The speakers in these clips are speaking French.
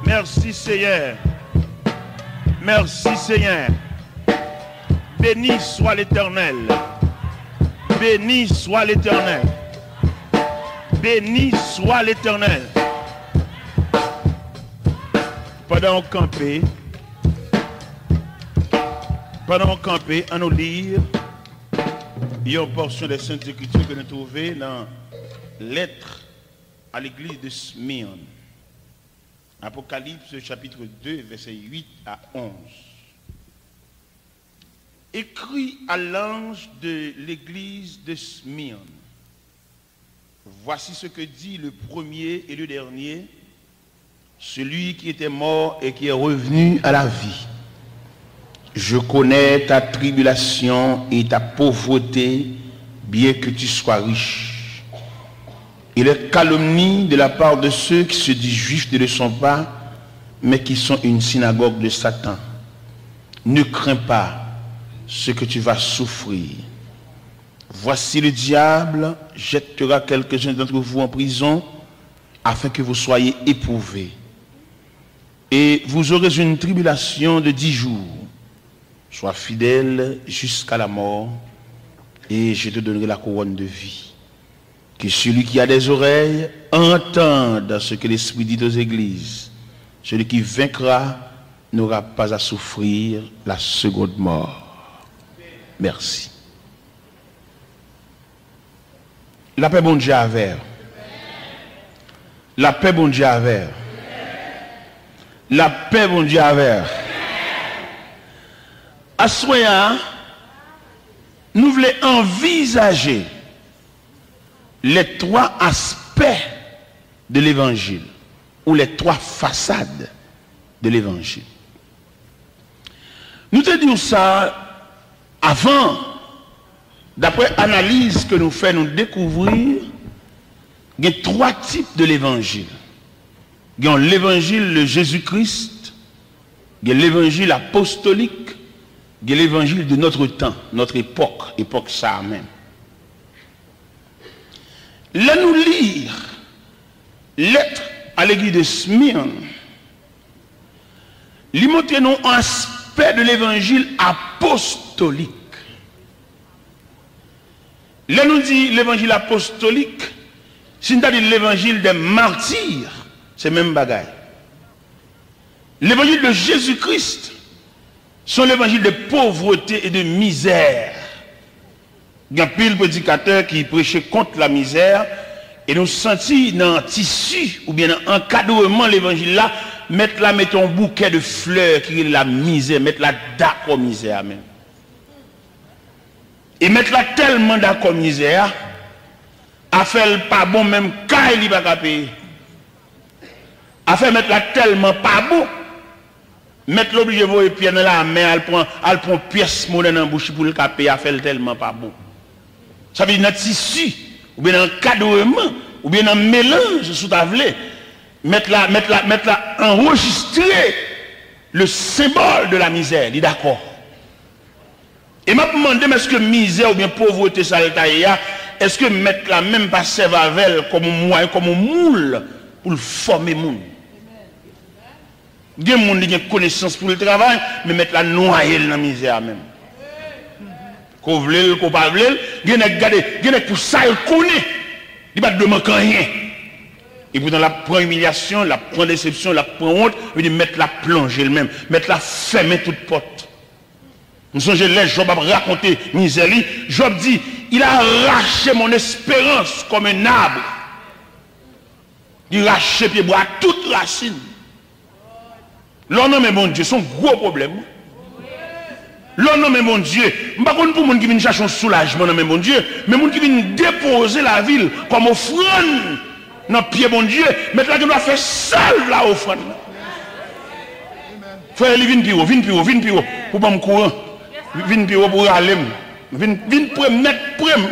Merci Seigneur. Merci Seigneur. Béni soit l'Éternel. Béni soit l'Éternel. Béni soit l'Éternel. Pendant qu'on campait, à nous lire, il y a une portion des Saintes Écritures que nous trouvons dans Lettre à l'église de Smyrne. Apocalypse chapitre 2, versets 8 à 11. Écrit à l'ange de l'église de Smyrne. Voici ce que dit le premier et le dernier, celui qui était mort et qui est revenu à la vie. Je connais ta tribulation et ta pauvreté, bien que tu sois riche. Et les calomnies de la part de ceux qui se disent juifs ne le sont pas, mais qui sont une synagogue de Satan. Ne crains pas ce que tu vas souffrir. Voici le diable jettera quelques-uns d'entre vous en prison, afin que vous soyez éprouvés. Et vous aurez une tribulation de 10 jours. Sois fidèle jusqu'à la mort, et je te donnerai la couronne de vie. Que celui qui a des oreilles entende ce que l'Esprit dit aux églises. Celui qui vaincra n'aura pas à souffrir la seconde mort. Merci. La paix bon Dieu avec. La paix bon Dieu avec. La paix bon Dieu avec. À ce moment, nous voulons envisager les 3 aspects de l'évangile, ou les 3 façades de l'évangile. Nous te disons ça avant, d'après l'analyse que nous faisons, nous découvrir qu'il y a 3 types de l'évangile. Il y a l'évangile de Jésus-Christ, il y a l'évangile apostolique, il y a l'évangile de notre temps, notre époque ça même. Là nous lire lettre à l'église de Smyrne, lui montre un aspect de l'évangile apostolique. Là nous dit l'évangile apostolique, c'est-à-dire l'évangile des martyrs, c'est même bagaille. L'évangile de Jésus-Christ, sont l'évangile de pauvreté et de misère. Il y a pile prédicateur qui prêchait contre la misère et nous sentis dans un tissu ou bien dans un encadrement l'évangile là, mettre un bouquet de fleurs qui est la misère, mettre la d'accord misère même. Et mettre là tellement d'accord misère, à faire pas bon même quand il va payer. À faire mettre là tellement pas bon. Mettre l'obligé de pied dans la main, elle prend pièce monnaie dans la bouche pour le caper, elle fait tellement pas bon. Ça veut dire dans le tissu, ou bien dans le cadrement, ou bien dans le mélange sous table, mettre là, enregistrer le symbole de la misère, dit d'accord. Et m'a demandé, est-ce que misère ou bien pauvreté, ça est-ce que mettre là même pas servavel comme un moyen, comme un moule pour le former le monde? Il y a des gens qui ont connaissance pour le travail, mais mettre la noyer dans la misère même. Qu'on veut, qu'on pas veut, il y a des pour ça, il connaît. Il ne demande rien. Et pourtant, la prend humiliation, la prend déception, la prend honte, il dit mettre la plonger elle-même, mettre la fermer toute porte. Nous sommes les Job a raconté misère. Job dit, il a arraché mon espérance comme un arbre. Il a arraché pied bois toute racine. L'homme mais mon Dieu, c'est un gros problème. L'homme mais mon Dieu, je ne sais pas pour les gens qui viennent chercher un soulagement, mais mon Dieu, mais les gens qui viennent déposer la ville comme offrande dans le pied mon Dieu, maintenant il doit faire seul la offrande. Frère, viens plus haut, pour pas me courir. Viens plus haut pour aller. Viens prem, net prem,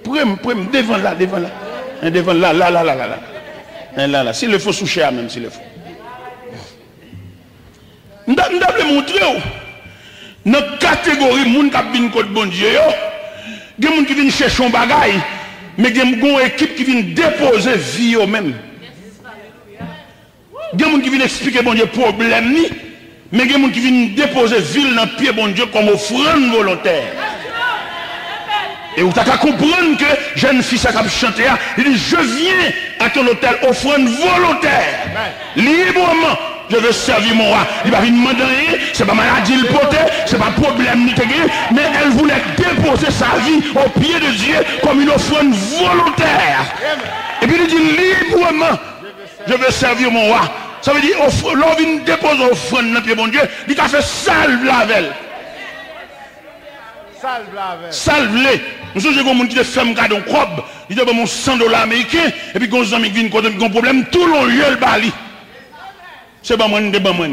devant là. Devant là. S'il le faut, sous cher même, s'il le faut. Nous devons montrer dans la catégorie de gens qui viennent contre bon Dieu. Il y a des gens qui viennent chercher un bagage, mais il y a une équipe qui vient déposer vie eux-mêmes. Il y a des gens qui viennent expliquer bon Dieu problème ni, mais il y a des gens qui viennent déposer ville dans le pied bon Dieu comme offrande volontaire. Et vous avez comprendre que jeune fille qui a chanté, il dit je viens à ton hôtel offrande volontaire. Librement, je veux servir mon roi. Il va venir demander rien, c'est pas maladie le poté, c'est pas problème ni mais elle voulait déposer sa vie au pied de Dieu comme une offrande volontaire. Et puis il dit librement, je veux servir mon roi. Ça veut dire, l'on vient déposer offrande dans le pied bon Dieu, il a fait salve la velle. Salve-les. Nous sommes des gens qui fait un cadeau robe, ils ont mon $100 américain, et puis quand ils viennent quand ils ont un problème, tout le monde le bali. C'est pas moi, c'est pas moi.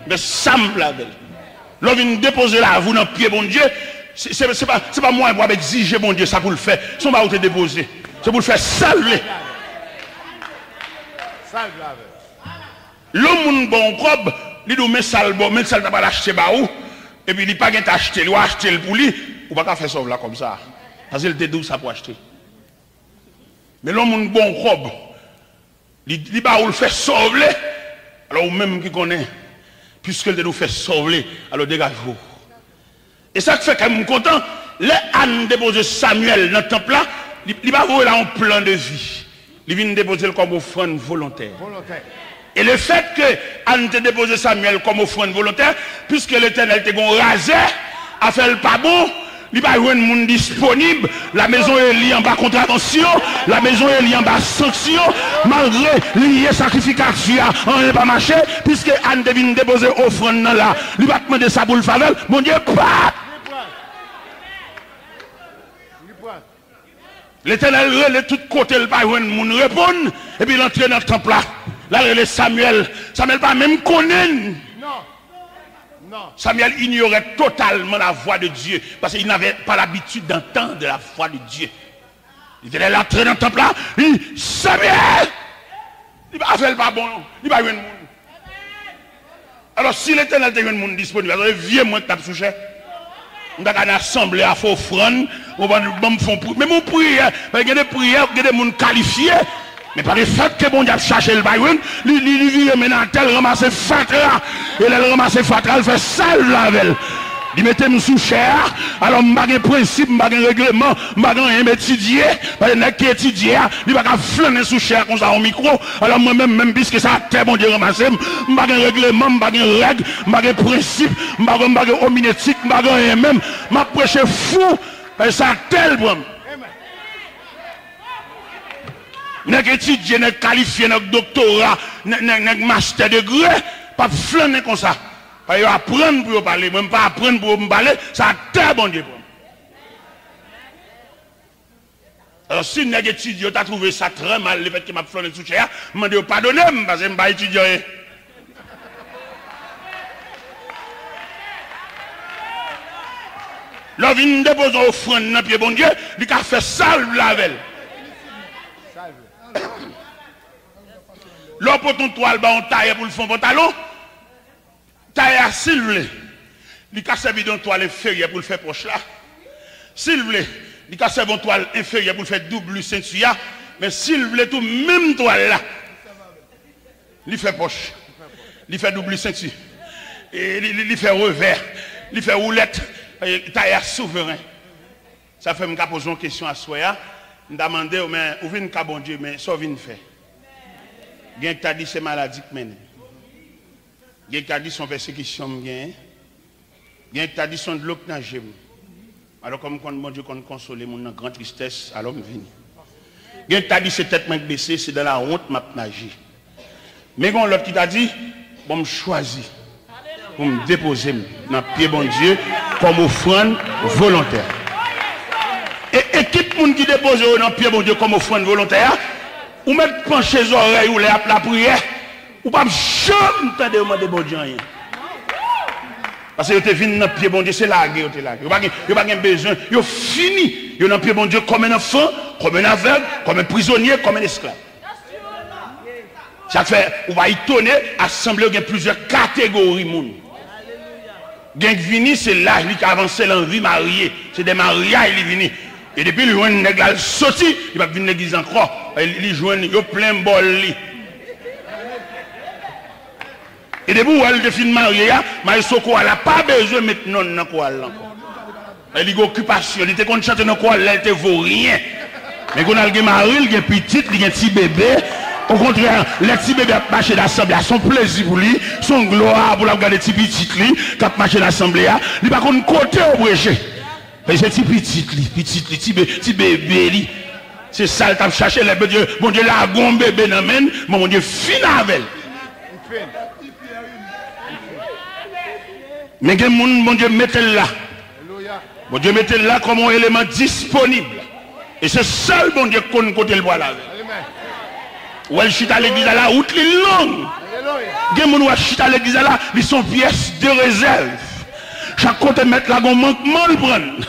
Mais Sam la belle. L'on vient déposer là, vous dans le pied, bon Dieu, c'est pas moi qui vais exiger, bon Dieu, ça pour le faire. Son va vous déposer. C'est pour le faire salve-les. Salve la belle. L'homme bon robe, il doit mettre salve, mais ça n'a pas l'acheter bah où. Et puis il n'a pas acheté, il a acheté pour lui, ou pas faire ça là comme ça. Parce qu'il était doux ça pour acheter. Mais l'homme a une bonne robe, il n'a pas le fait sauver, alors ou même qui connaît, puisqu'il nous fait sauver, alors dégagez-vous. Et ça fait quand même content, les ânes déposent Samuel dans le temple là, il va voir là un plan de vie. Il vient déposer comme offrande volontaire. Et le fait que Anne te dépose Samuel comme offrande volontaire, puisque l'Éternel te rasé, a fait le pas bon, il va y avoir un monde disponible, la maison est liée en bas contravention, la maison est liée en bas sanction, malgré lié sacrification, on n'est pas marché, puisque Anne te vient déposer offrande là, il va demander ça pour le faveur, mon Dieu, pas! L'Éternel relève tout côté, il va y avoir un monde répondre, et puis il entre dans le temple là. Là, le Samuel pas même connaît. Non. Samuel ignorait totalement la voix de Dieu. Parce qu'il n'avait pas l'habitude d'entendre la voix de Dieu. Il était là, entré dans le temple là. Il dit, Samuel! Il va faire le pas bon. Il va y avoir un monde. Alors, si l'Éternel était un monde disponible, alors viens moi tape sous cher. On a une assemblée à faire offrande. On va nous faire prière. Mais mon prière, il y a des prières, il y a des gens qualifiés. Mais par le fait que bon Dieu a cherché le baïoun, il vient maintenant tel ramasser fatra, et elle ramasse fatra, elle fait salve la velle. Il mettait nous sous chair, alors je n'ai pas de principe, je n'ai pas de règlement, je n'ai pas de étudier, parce que qui étudie, il va pas flâner sous chair comme ça au micro, alors moi-même, même puisque ça a très bon Dieu ramassé, je n'ai pas de règlement, je n'ai pas de règle, je n'ai pas de principe, je n'ai pas de hominétique, je n'ai pas de rien même, je prêche fou, et ça a tel bon. N'est étudié, n'est qualifié, n'est doctorat, n'est master degré, pas flâner comme ça. Pas apprendre pour parler, même pas apprendre pour me parler, ça a très bon Dieu. Alors si n'est étudié, tu as trouvé ça très mal, le fait qu'il m'a flâné sous chair, je me dis pardonnez, parce que je ne vais pas étudier. Là, il dépose une offrande dans le pied bon Dieu, il a fait salve la velle. Là, pour ton toile, on taille pour le fond pantalon. Taille à s'il vous plaît. Il a servi d'une toile inférieure pour le faire poche là. S'il vous plaît, il a servi une toile inférieure pour le faire double ceinture. Mais s'il vous plaît, tout même toile là, il fait poche. Il fait double ceinture. Et il fait revers. Il fait roulette. Taille à souverain. Ça fait me poser une question à soi. Je demande, mais où vient le bon Dieu, mais ça vient faire. Gen t'a dit c'est maladie que mène. Gen t'a dit son persécution gagne. Gen t'a dit son de l'eau que nage. Alors comme quand mon Dieu qu'on console mon grande tristesse, alors me vini. Gen t'a dit c'est tête main baissée, c'est dans la honte m'a nager. Mais quand l'autre qui t'a dit bon me choisir pour me déposer dans pied bon Dieu comme offrande volontaire. Et qui monde qui dépose dans pied bon Dieu comme offrande volontaire? Ou mettre pencher les oreilles ou la prière, ou pas jamais entendre demander bon Dieu rien. Parce que vous êtes venu dans le pied bon Dieu, c'est largué, vous n'avez pas besoin, vous fini, vous êtes dans le pied bon Dieu comme un enfant, comme un aveugle, comme un prisonnier, comme un esclave. Ça fait, on va y tourner, assembler, il y a plusieurs catégories de monde. Gang vini, c'est l'âge qui a avancé dans la vie mariée, c'est des mariages, il est venu. Et depuis le jour où il sorti, il va venir l'église encore. Il joue, il plein de bol. Et depuis où elle est finie mariée, mais Soko elle n'a pas besoin de mettre non dans quoi là. Elle a une occupation, elle était qu'on chante dans quoi elle était vaut rien. Mais quand elle a mari, elle a petite, elle a un petit bébé. Au contraire, les petits bébés qui marchent dans l'assemblée, son plaisir pour lui, son gloire pour la regarder les petits qui marchent dans l'assemblée, il va qu'on côté au bréché. C'est petit bébé, c'est ça, il a cherché les bébés. Mon Dieu, la gon bébé dans men, mon Dieu, fin avec. Mais que mon Dieu, mettez-le là. Mon Dieu, mettez-le là comme un élément disponible. Et c'est seul bon Dieu qu'on côté le bois là. Ou elle chute à l'église là, route li longue. Gen moun ou chute à l'église là, ils sont pièces de réserve. Chaque côté mettre là gon manquement le prendre.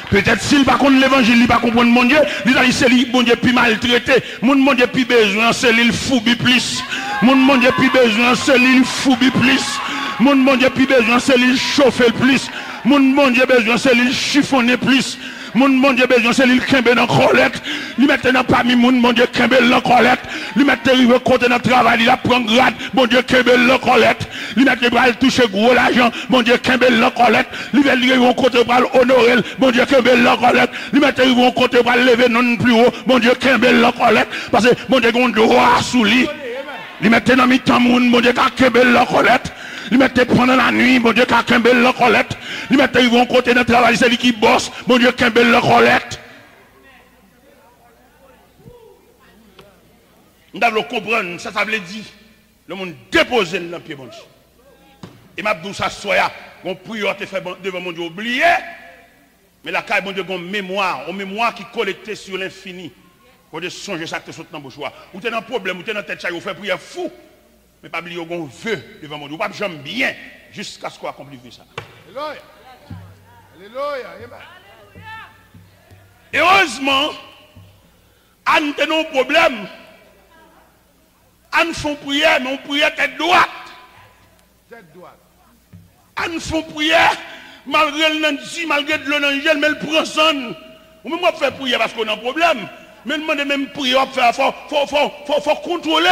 Peut-être s'il pas connaît l'évangile, il pas comprendre mon Dieu, il a dit c'est lui bon Dieu plus maltraité, mon Dieu plus besoin c'est lui foubi plus. Mon Dieu plus besoin c'est lui foubi plus. Mon Dieu plus besoin c'est lui chauffer plus. Mon Dieu besoin c'est lui chiffonner plus. Mon Dieu besoin c'est lui kembe dans collecte. Lui mettre dans parmi mon Dieu kembe dans collecte. Lui mettre arrivé côté dans travail, il a prend grade, mon Dieu kembe dans collecte. Lui mettre bral toucher gros l'argent, mon Dieu kembe dans collecte. Lui mettre arrivé côté bral honorer, mon Dieu kembe dans collecte. Lui mettre arrivé côté bral lever non plus haut, mon Dieu kembe dans collecte parce que mon Dieu gon droit sous lui. Lui mettre dans mi-temps mon Dieu kembe dans collecte. Lui mettait pendant la nuit, mon Dieu, quand Kembel la collecte. Lui mettait, ils vont côté dans le travail, c'est lui qui bosse, mon Dieu, Kembel la collecte. Nous devons comprendre, ça veut dire, le monde déposer dans le pied, mon Dieu. Et m'a dit ça, soya, mon prière te fait devant mon Dieu oublié, mais la caille, mon Dieu, une mémoire qui collectée sur l'infini. Quand tu songes ça, tu sautes dans le bouche. Ou tu es dans un problème, ou tu es dans tête, ou fait prière fou. Mais pas oublier qu'on veut devant mon Dieu. Pas j'aime bien jusqu'à ce qu'on accomplisse ça. Alléluia. Alléluia. Heureusement, on a un problème. On fait prière, mais on prie tête droite. Tête droite. On fait prière, malgré le nanti, malgré le l'angèle, mais le prend son. Ou même on fait prière parce qu'on a un problème. Mais demande même prier, faut contrôler.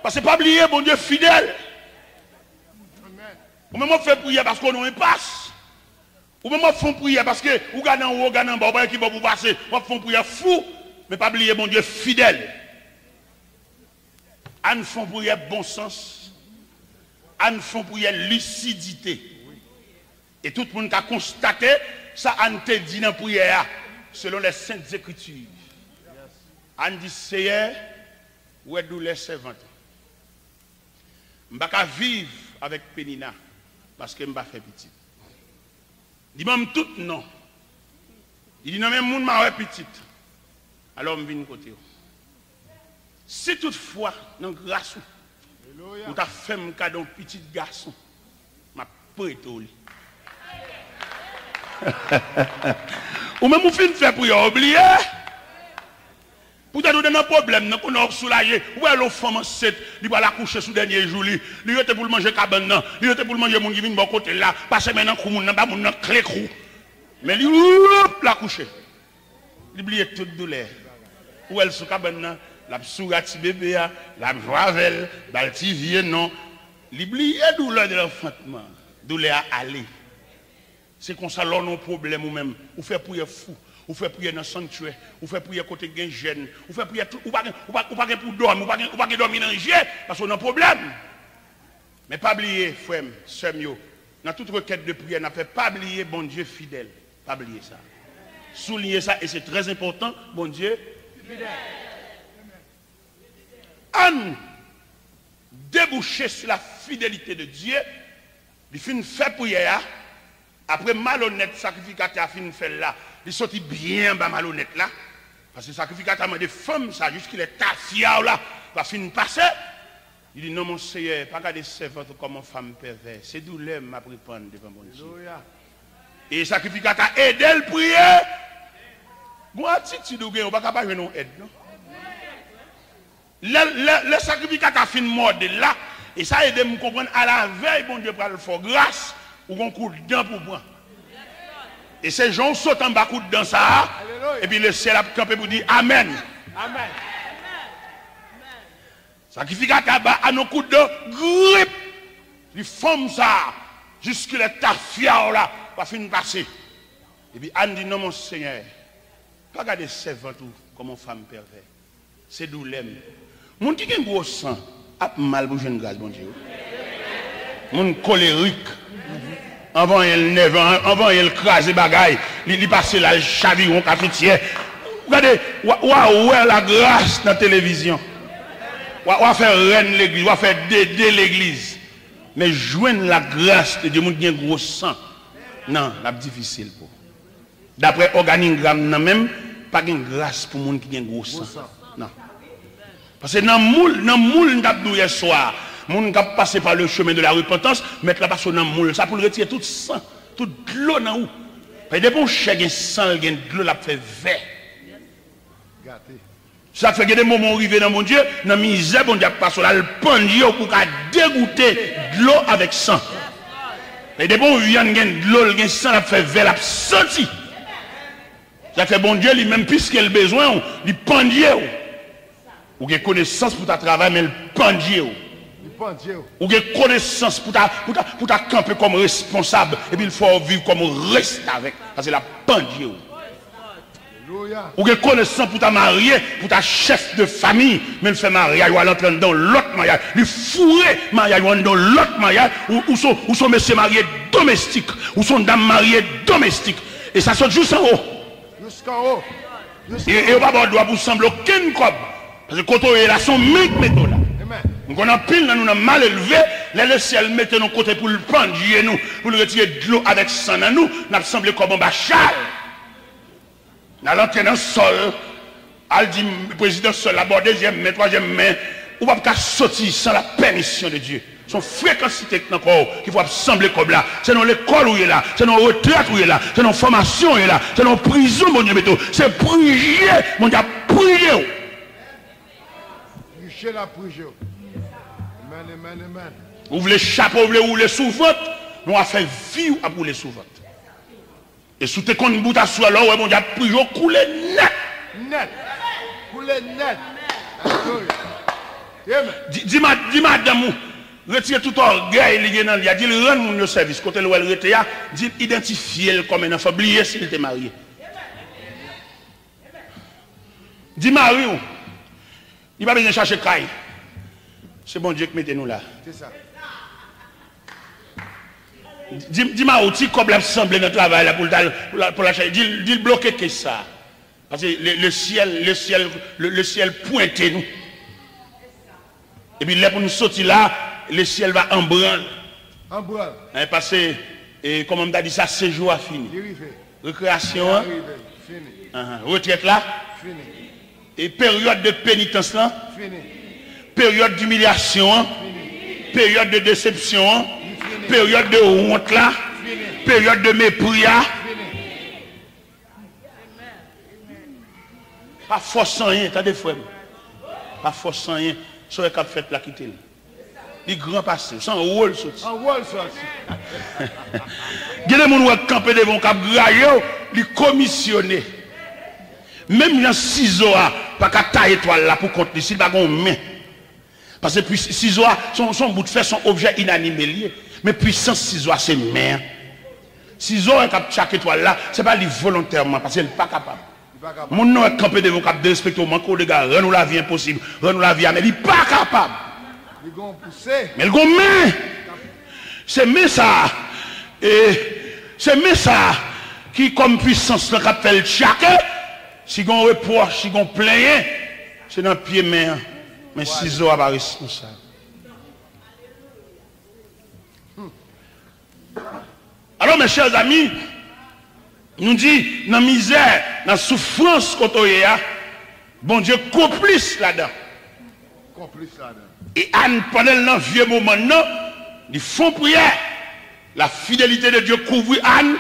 Parce que pas oublier, bon Dieu fidèle. Ou même on fait prier parce qu'on a un passe. Ou même on fait prier parce que ou gagne en haut, ou gagne en bas, qui va vous passer. On fait prier fou, mais pas oublier, bon Dieu fidèle. On fait prier bon sens. On fait prier lucidité. Et tout le monde a constaté, ça on te dit dans la prière, selon les saintes écritures. On dit, Seigneur, où est-ce que les servantes? Je ne vais pas vivre avec Pénina parce que je ne vais pas faire petit. Dis-moi tout non. Il dit non, mais mon m'a petite. Alors je viens de côté. Si toutefois, dans grâce, ou ta fait un cadeau petit garçon, je vais prêter au lit. Ou même vous finissez faire pour y oublier. Pour te donner un problème, nous avons soulagé. Où est l'eau femme enceinte? Il va la coucher sous le dernier jour. Il était pour manger cabane. Il était pour manger mon qui vient de mon côté là. Parce que maintenant, il n'a pas mon clé crou. Mais il la coucher. Il oublie toute douleur. Où est sous cabane? La sourate bébé, la joavel, la petit vieux non. Il oublie la douleur de l'enfantement. Douleur à aller. C'est comme ça, l'on a un problème ou même. Ou fait pour fou. Ou fait prier dans le sanctuaire, ou fait prier côté gain jeune, ou fait prier ou pas pour dormir, ou pas dormir dans le jet, parce qu'on a un problème. Mais pas oublier, frère, sœur, dans toute requête de prière, n'a fait pas oublier bon Dieu fidèle. Pas oublier ça. Souligner ça, et c'est très important, bon Dieu fidèle. En déboucher sur la fidélité de Dieu, il finit faire prière, après malhonnête sacrificateur a fini faire là. Il sortit bien bas malhonnête là. Parce que le sacrificateur m'a dit femmes, ça juste qu'il est tafia là, va finir passer. Il dit non mon Seigneur, pas garder servante comme une femme perverse. C'est douleur m'a pris prendre devant mon Dieu. Et le sacrificateur a aidé le prier. Moi attitude ou bien on pas capable de aide non. Le sacrificateur a fini mort là et ça aide me comprendre à la veille bon Dieu pour le faire grâce ou un coup de dent pour moi. Et ces gens sautent en bas coup dans ça. Alléluia. Et puis le ciel a campé pour dire Amen. Amen. Sacrificateur à nos coups de grippe. Les femmes ça, jusque les tafias là, va finir passer. Et puis Anne dit non mon Seigneur, pas regarder servant tout comme une femme pervers. C'est douleur. Mon qui a un gros sang, a mal pour jeune grâce bon Dieu. Mon colérique. Avant il neve, avant il crase bagaille, il passe là le chaviron cafetière. Regardez, ouais la grâce dans la télévision. On faire reine l'église, on faire dédé l'église. Mais joindre la grâce de Dieu, qui a un gros sang. Non, c'est difficile pour. D'après l'organigramme, même, pas de grâce pour les gens qui ont un gros sang. Non. Parce que dans le moule, hier soir, les gens qui passé par le chemin de la repentance, mettre la personne dans le moule, ça pour retirer tout sang, toute l'eau dans où. Parce que des bons chèques, sang, de l'eau, la fait vert. Ça fait que des moments arrivés dans mon Dieu, dans la misère, bon Dieu, passe là, le pendio pour dégoûter de l'eau avec sang. Et des bons viandes, de l'eau, le sang, la fait vert, la senti. Ça fait bon Dieu, lui-même, puisqu'il a besoin, il pendio. Ou qu'il y ait connaissance pour ta travail, mais le pendio. Ou qu'il y ait connaissance pour ta camper comme responsable, et puis il faut vivre comme reste avec, parce que la pendio. Ou que connaissance pour ta mariée, pour ta chef de famille, mais il fait mariage, ou à l'entrer dans l'autre mariage, il fourré mariage, ou dans l'autre mariage, ou son monsieur marié domestique, ou son dame mariée domestique. Et ça saute juste en haut. Jusqu'en haut. Et on va pas droit pour sembler aucun cob. Parce que quand on est là, son mec méthode là. Donc on a pile, nous avons mal élevé, le ciel mettait nos côtés pour le prendre, nous, pour le retirer de l'eau avec sang dans nous, nous avons semblé comme un bachal. Dans l'entrée dans le sol, elle dit, le président sol, la deuxième main, troisième main, on ne va pas sortir sans la permission de Dieu. Son fréquencité encore, qu'il faut sembler comme là. C'est dans l'école où il est là, c'est dans la retraite où il est là, c'est dans la formation où il est là, c'est dans la prison, mon Dieu, c'est prier, mon Dieu, prier. Prier la prier. Amen, amen, amen. Vous voulez chapeau, vous voulez rouler sous votre, nous on fait vie à rouler sous votre. Et sous tes comptes bout à soi là, ouais, mon Dieu, prier, couler net. Net. Couler net. Dis madame, retire tout orgueil, il a dit, il rend mon service. Quand elle retire, dit, identifier comme un enfant, oublier s'il était marié. Dis Marie, il va venir chercher Kaï. C'est bon Dieu qui mettez nous là. C'est ça. Dis-moi, où tu comme l'assemblée de travail là pour la chaîne. Dis bloquer que ça. Parce que le ciel pointe nous. Et puis là pour nous sortir là, le ciel va en branle. En branle. Parce que, comme on t'a dit ça, séjour a fini. Récréation. Hein? Fini. Retraite là. Fini. Et période de pénitence là. Fini. Période d'humiliation. Hein? Période de déception. Hein? Période de honte là, période de mépris là. Pas force sans rien, t'as des frères. Pas force sans rien, sur le cap fait la quitter. Les grands passés, sans rôle sorti. En rôle sorti. Il y a des gens qui campent devant le cap graillé, les commissionner. Même dans 6 heures, pas qu'à tailler étoile là pour compter, s'il va une main. Parce que puis 6 heures, son bout de fer, son objet inanimé lié. Mais puissance ciseaux, c'est mère. Ciseaux, chaque étoile là, ce n'est pas volontairement, parce qu'elle n'est pas capable. Mon nom est campé devant cap de respecter au manque de gars, rends-nous la vie impossible, rends-nous la vie, mais il n'est pas capable. Mais il gomme. C'est mais ça. Et c'est mais ça qui, comme puissance, le cap fait le chaque. Si on reproche, si on plaint, c'est dans le pied main. Mais ciseaux n'est pas responsable. Alors mes chers amis, nous disons, dans la misère, dans la souffrance qu'on a, bon Dieu complice là-dedans. Et Anne, pendant le vieux moment, ils font prière. La fidélité de Dieu couvre Anne.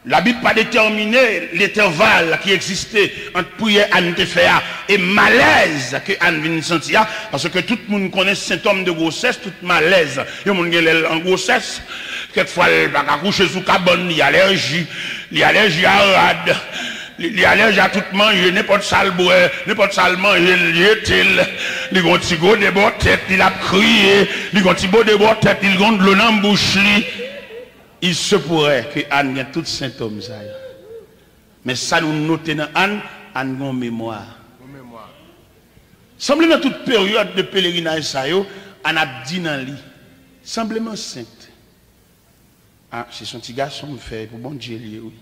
La Bible n'a pas déterminé l'intervalle qui existait entre prière Anne te faire et malaise que Anne vient sentir. Parce que tout le monde connaît le symptôme de grossesse, tout malaise. Il y a des gens en grossesse. Quelquefois, il va coucher sous cabane, il y a allergie à rade, il est allergique à tout manger, n'importe sale boire, n'importe sale manger, il a un petit gros de bord tête, il a crié, il a un petit gros de bord tête, il a de l'eau dans la bouche. Il se pourrait que Anne ait tous les symptômes. Mais ça nous note dans Anne, Anne a une mémoire. Semble dans toute période de pèlerinage, Anne a dit dans lui, semblement sainte. Ah, c'est son petit garçon fait pour bon Dieu, oui.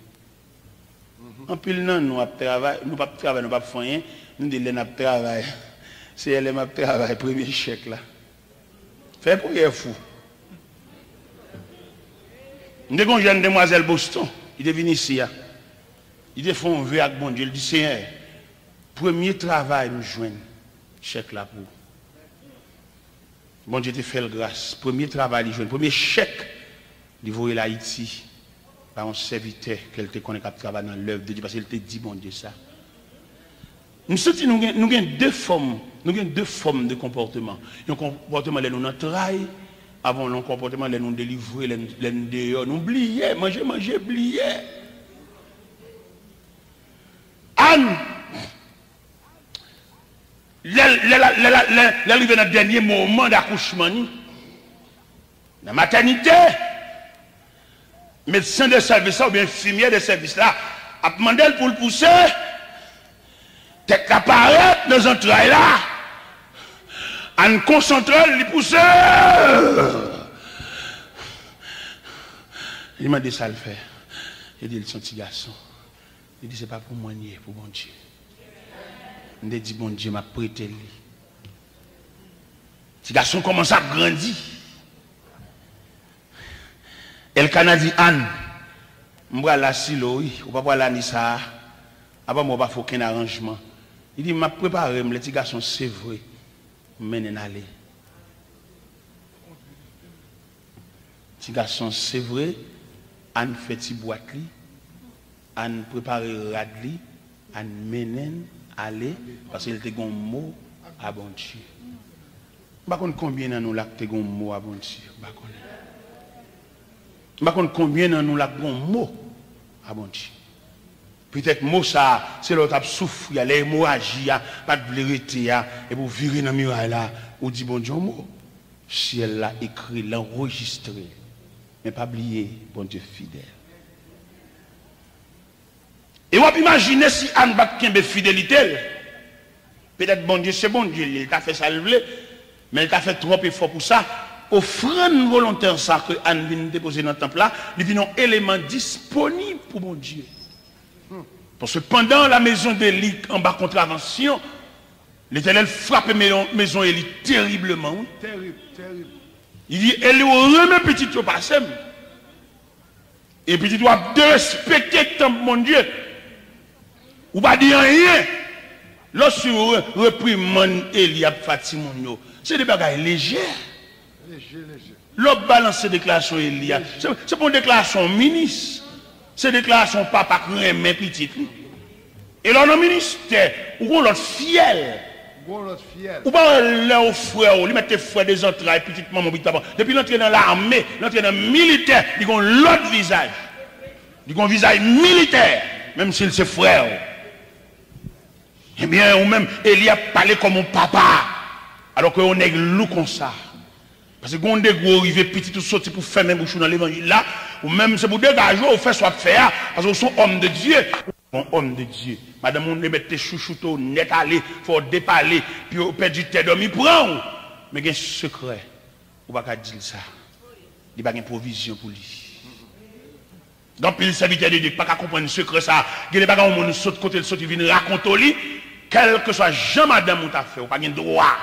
En pile, non, nous travaillons, nous ne travaillons pas pour rien, nous devons travailler. C'est elle qui travaille, premier chèque là. Fait pour rien fou. Nous avons une jeune demoiselle Boston, il est venu ici. Il a fait un vœu avec bon Dieu, il dit Seigneur, premier travail, nous joignons, chèque là pour. Bon Dieu te fait le grâce. Premier travail, il joue. Premier chèque, il voyait l'Haïti par un serviteur qu'elle te connaît qui travaille dans l'œuvre de Dieu parce qu'il te dit, bon Dieu, ça. Nous avons deux formes de comportement. Un comportement, nous nous travail, avant un comportement, nous délivrer, nous dehors, nous oublier, manger, oublier. Anne, l'arrivée dans le dernier moment d'accouchement, dans la maternité, médecin de service ou bien infirmier de service là, a demandé pour le pousser, tête apparaît dans un travail là, en concentrant, il pousse. Il m'a dit ça le faire. Il dit, son petit garçon. Il dit, c'est pas pour moi, ni pour mon Dieu. Il dit, bon Dieu m'a prêté lui. Petit garçon commence à grandir. Et le Canadien Anne, je vais la silo, oui, ou pas la ni ça. Avant moi, pas faut aucun arrangement. Il dit, m'a préparé, le petit garçon, c'est vrai. Mène aller. Petit garçon, c'est vrai. Anne fait petit boîte li. Anne prépare radli. Anne mène aller parce qu'il était un mot à bon Dieu. Je ne sais pas combien de nous avons un mot à bon Dieu. Je ne sais pas combien de nous avons un mot à bon Dieu. Peut-être mot ça, c'est l'autre qui souffre, il y a l'hémorragie, pas de vérité, et pour virer dans le mur là, on dit bon Dieu mot. Si elle l'a écrit, l'enregistré, mais pas oublier, bon Dieu fidèle. Et on peut imaginer si Anne bat de fidélité, peut-être bon Dieu, c'est bon Dieu, il t'a fait ça le voulait, mais il t'a fait trop effort pour ça. Offrande volontaire ça que Anne vient déposer dans le temple là, il vient un élément disponible pour bon Dieu. Parce que pendant la maison d'Élie, en bas contravention, l'Éternel frappe la maison d'Élie terriblement. Terrible, terrible. Il dit, Élie, remet petit au passé. Et petit doit respecter le temple, mon Dieu. Ou pas dire rien. Lorsque vous reprimez Élie à Fatimon, c'est des bagages légers. Léger. L'autre balance ces déclarations Élie. C'est pour une déclaration ministre. C'est une déclaration papa qui remet petit. Et là, dans le ministère, où on l'autre fiel. Ou pas leur frère, ils mettent frère des entrailles, petite maman, depuis l'entrée dans l'armée, l'entrée dans le militaire, ils ont l'autre visage. Ils ont un visage militaire, même s'il c'est frère. Eh bien, ou même, Élie a parlé comme un papa, alors qu'on est loup comme ça. Parce que quand on est gros, arrivé petit, tout sorti pour faire même bouchon dans l'évangile là, ou même c'est pour dégager, ou faire soit faire, parce que sont hommes de Dieu. Homme de Dieu. Madame, on met tes chouchoutos net aller, faut déparler, puis on perd du temps, il prend. Mais il y a un secret. On ne va pas dire ça. Il n'y a pas de provision pour lui. Donc, il serviteur de Dieu, pas qu'à comprendre le secret ça. Il n'y a pas de monde saute côté le saute, il vient raconter lui, quel que soit jamais madame on t'a fait, on n'a pas de droit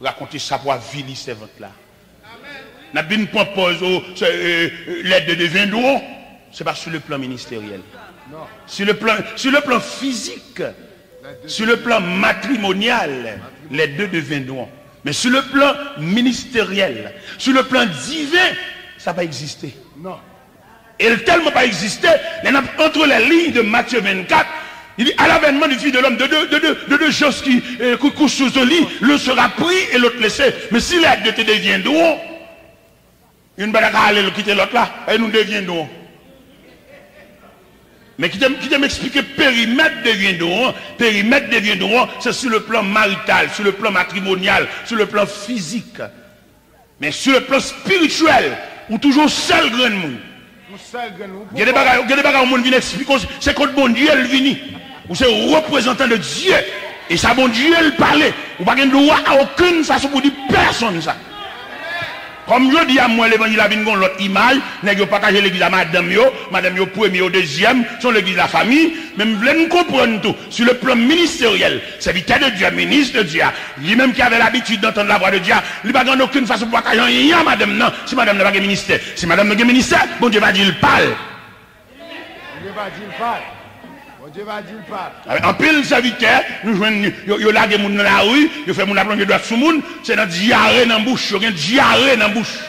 raconter ça pour vili servante là. N'a bien point pause l'aide de devin d'eau, c'est pas sur le plan ministériel. Non. Sur le plan physique, sur le plan matrimonial, les deux deviennent droits. Mais sur le plan ministériel, sur le plan divin, ça n'a pas existé. Non. Et tellement pas existé, entre les lignes de Matthieu 24, il dit à l'avènement du Fils de l'homme, de deux choses qui couchent sous le lit, l'un sera pris et l'autre laissé. Mais si les deux te deviennent droits, une balle à aller quitter l'autre là, et nous deviendrons. Mais qui t'aime expliquer périmètre devient droit. Périmètre devient droit, c'est sur le plan marital, sur le plan matrimonial, sur le plan physique. Mais sur le plan spirituel, ou toujours seul grand monde. Il y a des bagages où monde vient expliquer, c'est quand bon Dieu est venu. Ou c'est représentant de Dieu. Et ça bon Dieu le parler. Ou pas de droit à aucune façon pour dire personne ça. Comme je dis à moi, l'évangile a une l'autre image, n'est-ce pas partager l'église à madame yo premier, au deuxième, sur l'église de la famille, même vous nous comprendre tout, sur le plan ministériel, serviteur de Dieu, ministre de Dieu, lui-même qui avait l'habitude d'entendre la voix de Dieu, il n'a pas aucune façon pour partager rien, madame, non, si madame n'a pas de ministère, si madame n'a pas de ministère, bon Dieu va dire, il parle. Dieu va dire, il parle. Dieu va dire pas. En pile serviteur, nous jouons, yo lage moun dans la rue, yo fait moun la plonge droit sous moun, c'est dans diarrhée dans bouche, yo gen diarrhée dans bouche.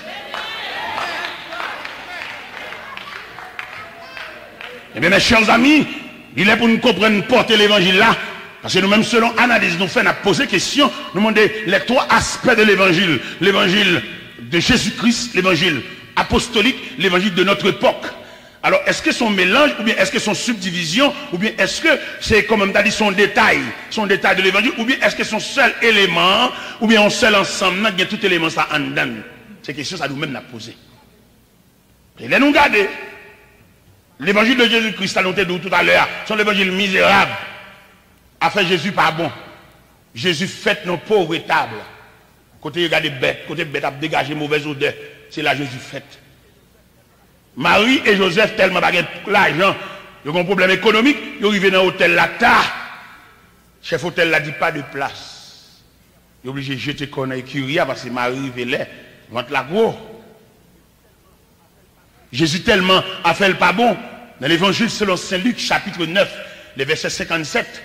Eh bien mes chers amis, il est pour nous comprendre porter l'évangile là, parce que nous-mêmes selon analyse nous fait, nous poser question, nous demander les trois aspects de l'évangile, l'évangile de Jésus-Christ, l'évangile apostolique, l'évangile de notre époque. Alors, est-ce que son mélange, ou bien est-ce que son subdivision, ou bien est-ce que c'est, comme on a dit, son détail de l'évangile, ou bien est-ce que son seul élément, ou bien un seul ensemble, il y a tout élément ça en dedans. Ces questions, ça nous-mêmes l'a posé. Et là, nous regardons, l'évangile de Jésus-Christ, à noté tout à l'heure, son évangile misérable, a fait Jésus pas bon. Jésus fait nos pauvres tables. Côté regardez bête, côté bête a dégagé mauvaise odeur, c'est là Jésus fait. Marie et Joseph, tellement baguette l'argent, ils ont un problème économique, ils arrivent dans l'hôtel là, chef hôtel là dit pas de place. Ils sont obligés de jeter qu'on a écurie parce que Marie arrive là, rentre la gros. Jésus tellement a fait le pas bon. Dans l'évangile selon Saint Luc, chapitre 9, le verset 57,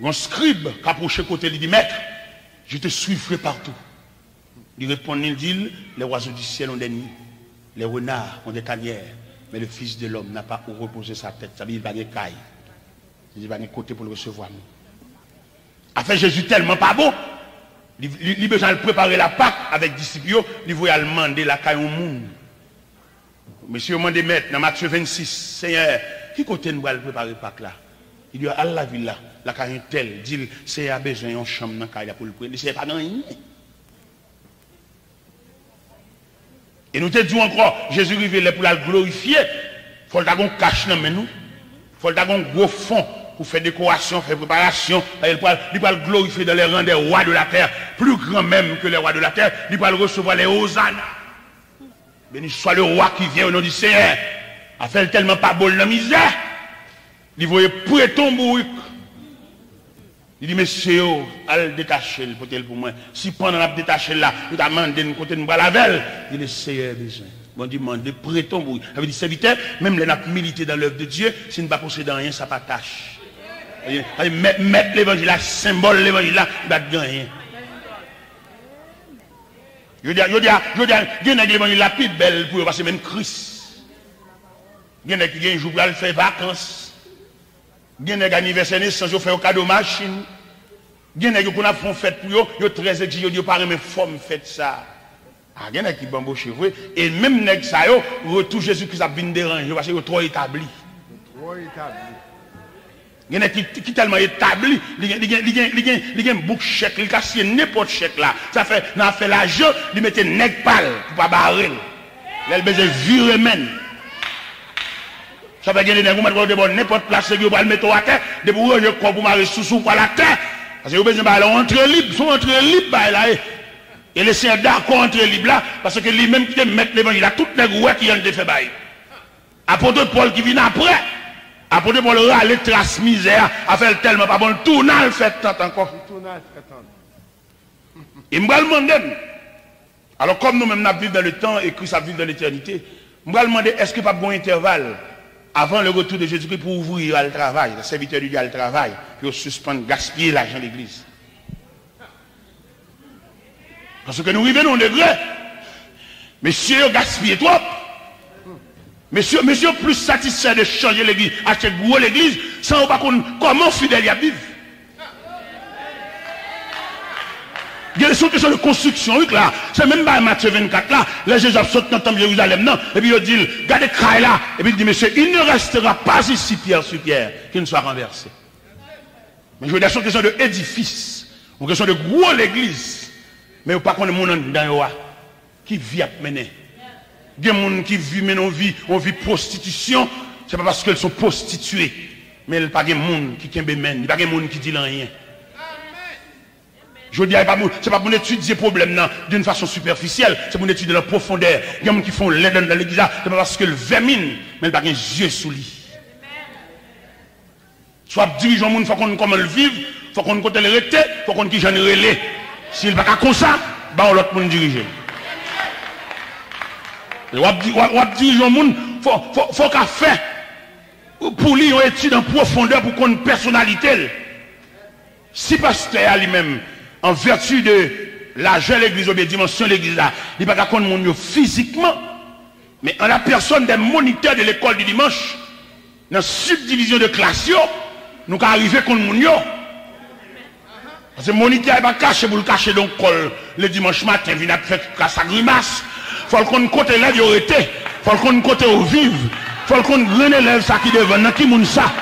un scribe qui approché côté, il dit, maître, je te suivrai partout. Il répond, il dit, les oiseaux du ciel ont des nids. Les renards ont des tanières, mais le Fils de l'homme n'a pas où reposer sa tête. Ça veut dire qu'il n'y a pas de caille. Il n'y a pas de côté pour le recevoir. A fait Jésus tellement pas bon, il a besoin de préparer la Pâque avec disciples, il voulait demander la caille au monde. Monsieur m'a dit, maître, dans Matthieu 26, Seigneur, qui côté nous allons préparer la Pâque là? Il dit, à la ville là, la caille est telle, dit, Seigneur a besoin d'une chambre dans la caille pour le prendre. Il ne pas dans rien. Et nous te disons encore, Jésus arrive pour la glorifier. Il faut qu'on cache dans nous. Il faut qu'on gros fond pour faire décoration, faire préparation. Il va le glorifier dans les rangs des rois de la terre, plus grand même que les rois de la terre. Il va recevoir les hosannas. Béni soit le roi qui vient au nom du Seigneur. A fait tellement pas beau la misère. Il voyait prêton bourrique. Il dit, monsieur, allez détacher le potel pour moi. Si pendant la détaché là, vous avez demandé de côté de la velle, il est Seigneur besoin. Bon, demande, prêtons vous. Ça veut dire, serviteur, même les nappes milité dans l'œuvre de Dieu, s'il ne pas posséder rien, ça pas tâche. Mettre l'évangile là, symbole l'évangile là, il va gagner. Je dis, il y a l'évangile la plus belle pour passer même Christ. Il y a qui un jour pour aller faire vacances. Il y a des anniversaires naissance, ils font un cadeau machine. Il y a des gens qui font fête pour eux, ils sont très exigeants, ils parlent même forme fête ça. Il y a des qui bambou chez vous. Et même les gens, retour Jésus-Christ a bien dérangé parce qu'ils sont trop établis. Il y a des qui tellement établis, ils ont un bouc chèque, ils cassent n'importe chèque là. Ça fait, dans fait l'argent, ils mettent nègre pâle pour pas barrer. Ils ont besoin de virer même. Ça veut dire que vous avez n'importe place que vous allez mettre à terre, de vous ranger pour marrer sous à la terre. Parce que vous avez besoin d'entrer libre, sont entrés libres là. Et laisser un d'accord entrer libre là, parce que lui-même qui met l'évangile là, toutes les roues qui ont fait bail. Apôtre Paul qui vient après, apôtre Paul râle trace misère, a fait tellement pas bon, le tournal fait tant encore. Et je me demande, alors comme nous-mêmes nous vivons dans le temps et Christ a vécu dans l'éternité, je me demande est-ce qu'il n'y a pas de bon intervalle avant le retour de Jésus-Christ pour ouvrir le travail, le serviteur du Dieu le travail, puis suspendre, gaspiller l'argent de l'église. Parce que nous vivons au degré. Monsieur gaspille trop. Monsieur plus satisfait de changer l'église, acheter gros l'église, sans pas comment fidèle y a vivre. Il y a des questions de construction, oui, là. C'est même pas Matthieu 24 là. Les Jésus sautent dans le temple de Jérusalem, non. Et puis il dit, regardez Kraï là. Et puis il dit, monsieur, il ne restera pas ici pierre sur pierre qui ne soit renversé. Mais je veux dire, c'est une question de édifice. Une question de gros l'église. Mais pas qu'on est mon dans qui vit à mener. Il y a des gens qui vivent maintenant on vit prostitution. C'est pas parce qu'elles sont prostituées. Mais il n'y a pas de gens qui sont men. Il n'y a pas de gens qui disent rien. Je dis, c'est pas pour étudier le problème d'une façon superficielle, c'est pour étudier la profondeur. Il y a des gens qui font l'aide dans l'église, c'est pas parce que le vermine, mais il n'y a pas de yeux sous lui. Soit dirigeant, il faut qu'on comment le vivre, il faut qu'on compte le rete, il faut qu'on qui génère les. S'il n'y a pas comme ça, on l'autre monde diriger. Ou dirigeant, il faut qu'à faire pour lui une étude en profondeur pour qu'on ait une personnalité. Si pasteur lui-même, en vertu de l'argent de l'église ou de la dimension de l'église, il n'y a pas qu'à connaître physiquement, mais en la personne des moniteurs de l'école du dimanche, dans la subdivision de classe, nous allons arriver contre les gens. Parce que le moniteur n'est pas caché pour le cacher dans l'école le dimanche matin, il vient faire sa grimace. Il faut qu'on côté là, il aurait été. Il faut qu'on côté au vive. Il faut qu'on relève ça qui devant, qui moun ça.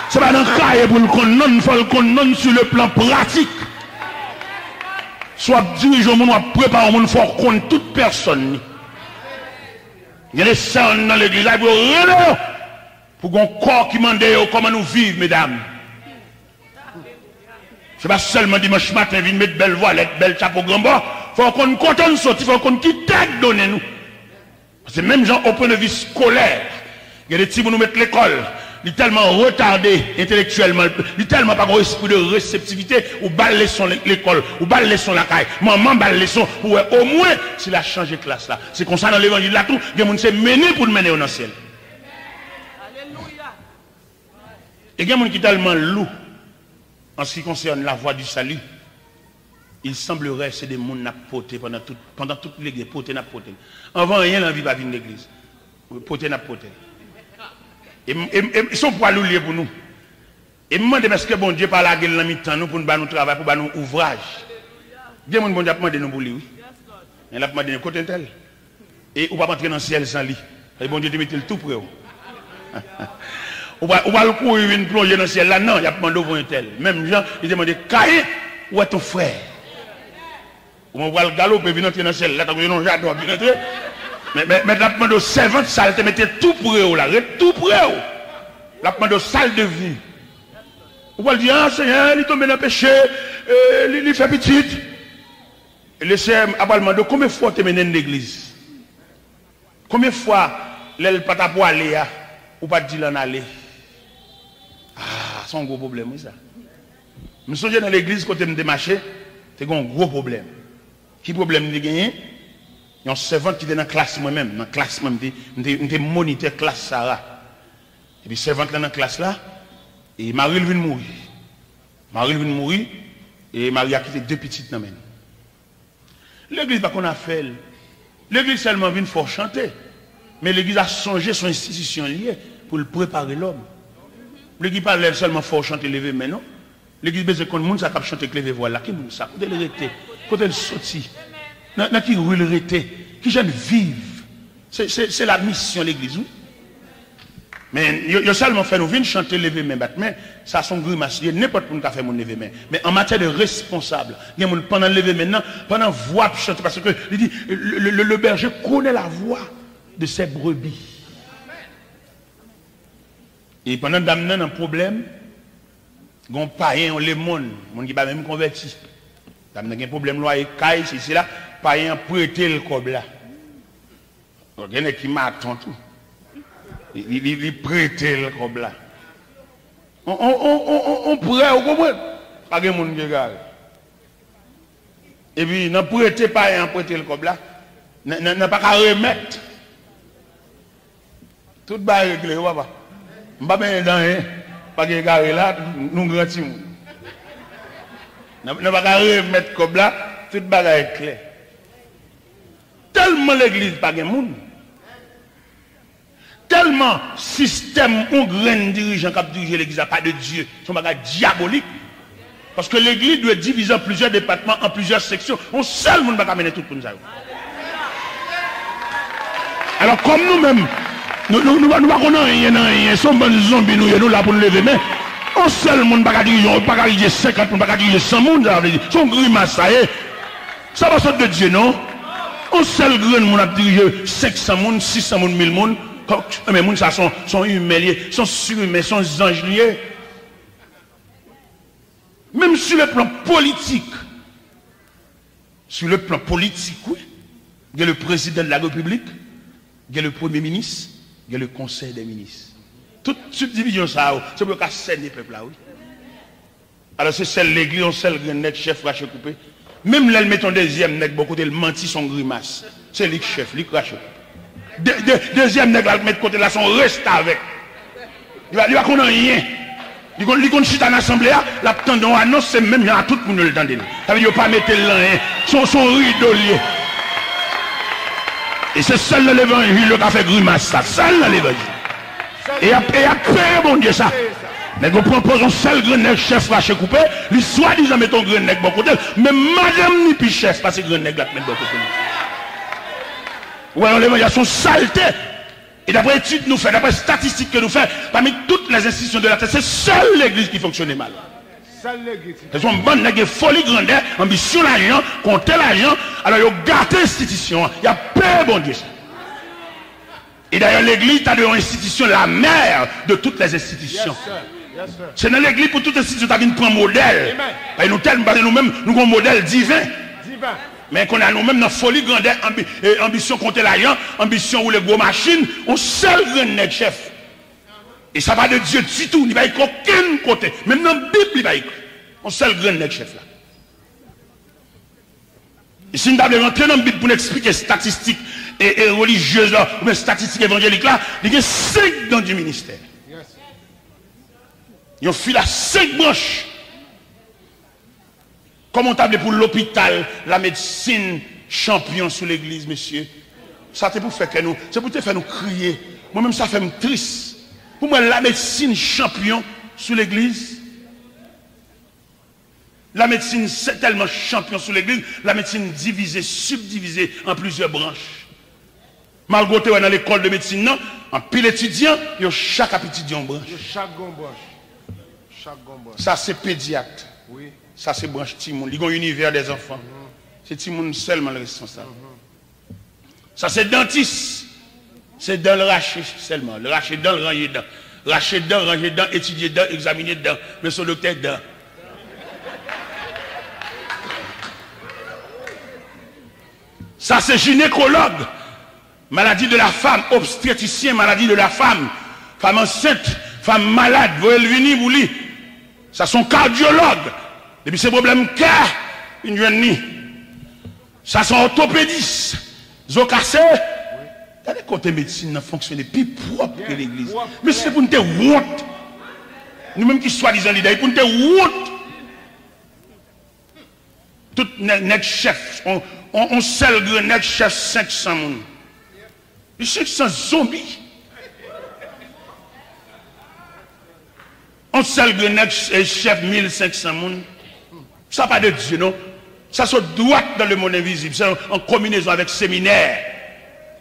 Ce n'est pas dans le cahier pour le connaître, il faut qu'on non sur le plan pratique. Soit dirigeant, on prépare, on faut qu'on toute personne. Il y a des sœurs dans l'église, pour un corps qui mande comment nous vivons, mesdames. Ce n'est pas seulement dimanche matin, venir mettre belle voilette, belle chapeau grand bord. Il faut qu'on content sortir, il faut qu'on quitte donner nous. C'est même gens au point de vue scolaire. Il y a des petits pour nous mettre l'école. Il est tellement retardé intellectuellement, il est tellement pas un esprit de réceptivité, ou balle leçon l'école, ou balle leçon la caille, maman balle leçon, ou au moins, s'il a changé de classe là. C'est comme ça dans l'évangile là tout, il y a des gens qui sont menés pour le mener au ciel. Et il y a des gens qui sont tellement loups en ce qui concerne la voie du salut. Il semblerait que c'est des gens qui ont poté pendant toute l'église, poté n'a poté. Avant rien, l'envie va venir de l'église. Poté n'a poté. Et ils sont pour liés pour nous. Et me demande est-ce que bon Dieu par la gueule dans mi-temps nous pour nous travail pour nous ouvrage. Bien mon bon Dieu a demandé nous pour lui. Il a demandé côté tel. Et on va rentrer dans le ciel sans lui. Et bon Dieu te mettre tout près. On va le courir une plonger dans le ciel là non, il a demandé pour un tel. Même Jean, il demandé Caïn où est ton frère? On va le galoper venir entrer dans le ciel là tant que non j'adore bien entrer. Mais la demande aux servantes, ça te mettait tout près haut là, tout près haut. La demande aux salles de vie. On va dire, ah Seigneur, il tombe dans le péché, il fait petit. Et le Seigneur a demandé combien de fois tu mené dans l'église? Combien de fois l'elle pas ta pour aller ou pas dire l'en aller? Ah, c'est un gros problème, oui, ça. Je me souviens dans l'église, quand tu me démarché, c'est un gros problème. Qui problème de gagner? Il y a un servant qui était dans la classe moi-même, dans la classe moi-même, j'étais moniteur classe Sarah. Et puis servant dans la classe là, et Marie vient mourir. Marie vient mourir, et Marie a quitté deux petites dans même. L'église pas qu'on a fait. L'église seulement vient fort chanter. Mais l'église a songé son institution liée pour le préparer l'homme. L'église pas seulement fort chanter lever mais non. L'église besoin qu'on monde ça cap chanter lever voilà qui monde ça côté le rete, côté le sorti. Dans qui roule rete, qui jeune vive. C'est la mission de l'église. Oui? Mais il a seulement fait nous venir chanter lever main mais ça son grimace, il n'importe qui a fait mon lever main. Mais en matière de responsable, il y a pendant lever maintenant, pendant voix chanter parce que il dit le berger connaît la voix de ses brebis. Et pendant d'amener un problème, gon païen on le monde qui pas même converti. D'amener un problème là et caille c'est là, païen prêter le cob là. Il y a qui m'attend tout. Il prêtait le cob là. On pourrait, vous comprenez? Pas de monde qui regarde. Et puis, n'a prêté païen prêter le cob là. N'a pas qu'à remettre. Tout va régler, papa. Je ne vais pas bien dans rien. Pas de garder là, nous grands. N'a pas qu'à remettre le cob là, tout va être clair. Tellement l'église pas de monde. Tellement système, un grand dirigeant qui a dirigé l'église, pas de Dieu, son bagage diabolique. Parce que l'église doit être divisée en plusieurs départements, en plusieurs sections. On seul monde va mener tout pour nous. Alors comme nous-mêmes, nous ne connaissons rien, nous sommes des zombies, nous là pour nous lever, mais on seul monde va diriger 50, on va diriger 100 monde, son grimace, ça y est. Ça va sortir de Dieu, non? On seul grand monde a dirigé 500 monde, 600 monde, 1000 monde. Mais les gens sont humains, sont surhumains, sont anges liés. Même sur le plan politique, oui, il y a le président de la République, il y a le premier ministre, il y a le conseil des ministres. Toute subdivision, ça, c'est pour qu'à scène les peuples là, oui. Alors c'est celle l'église, on celle le chef raché coupé. Même là, mettons deuxième nègre, beaucoup de menti son grimace. C'est lui chef, lui raché. Deuxième nègre, là, mettre côté là, son reste avec. Il va qu'on a rien. Il qu'on chute en assemblée, la tendon annonce, c'est même à tout le monde le tendent. Ça veut dire pas mettre l'un, son rideau lié. Et c'est seul l'évangile qui a fait grimace, ça. Seul l'évangile. Et après, bon Dieu, ça. Mais vous proposez un seul grenègue chef raché coupé, lui soi-disant met ton grenègue bon côté, mais madame ni puis chef, parce que grenègue là met bon côté. Ouais, on l'évangile sont saleté. Et d'après études nous fait, d'après statistiques que nous faisons, parmi toutes les institutions de la terre, c'est seule l'église qui fonctionnait mal. Seule l'église. Elles sont bonnes, elles ont folie grandeur, ambition l'argent, compter l'argent, alors ils ont gâté l'institution. Il y a peur, bon Dieu. Et d'ailleurs, l'église est une institution, la mère de toutes les institutions. Yes, c'est dans l'église pour toute institution, tu as prendre modèle. Et nous, nous-mêmes, nous avons un modèle divin. Mais qu'on a nous-mêmes dans folie grandeur, ambition contre l'argent, ambition ou les gros machines, on seul grand chef. Et ça va de Dieu du tout, il va y avoir aucun côté. Même dans la Bible, il va y avoir. On seul grand chef là. Et si nous devons rentrer dans la Bible pour expliquer statistiques et religieuses là, ou même statistiques évangéliques là, il y a 5 dans du ministère. Il y a fil à 5 branches. Comment on table pour l'hôpital, la médecine, champion sous l'église, monsieur. Ça c'est pour faire que nous, c'est pour te faire nous crier. Moi-même, ça fait me triste. Pour moi, la médecine champion sous l'église. La médecine, c'est tellement champion sous l'église. La médecine divisée, subdivisée en plusieurs branches. Malgré que dans l'école de médecine, non, en pile étudiant, il y a chaque étudiant branche. Chaque branche. Ça c'est pédiatre. Oui. Ça c'est branche Timoun. Il y a un univers des enfants. C'est Timoun seulement le responsable. Ça c'est dentiste. C'est dans le raché seulement. Le raché dans, le ranger dedans. Raché dedans, ranger dedans, étudier dedans, examiner dedans. Mais son docteur dedans. Ça c'est gynécologue. Maladie de la femme. Obstétricien, maladie de la femme. Femme enceinte, femme malade. Vous voyez le venir, vous lisez. Ça sont cardiologues. Et puis ces problèmes cœur, une jeune nuit. Ça sont orthopédistes. Zocassé. T'as des côtés médecine n'a fonctionné plus propre que l'église. Mais c'est pour nous te honte. Nous-mêmes qui soi-disant leader, pour nous te honte. Tout n'est chef. On seul grand chef 500 moun. 500 zombies. On seul grand chef 1500 moun. Ça pas de Dieu, non? Ça se droit dans le monde invisible. C'est en combinaison avec séminaire.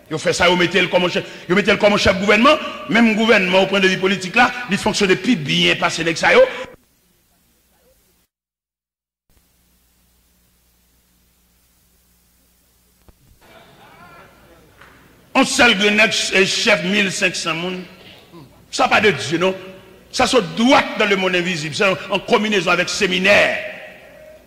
Ils ont fait ça, ils mettaient le comme chef. Ils mettaient le comme chef gouvernement. Même gouvernement, au point de vue politique là, il fonctionne plus bien passé avec ça. On seul grand chef 1500 moun. Ça pas de Dieu, non? Ça se droit dans le monde invisible. C'est en combinaison avec séminaire.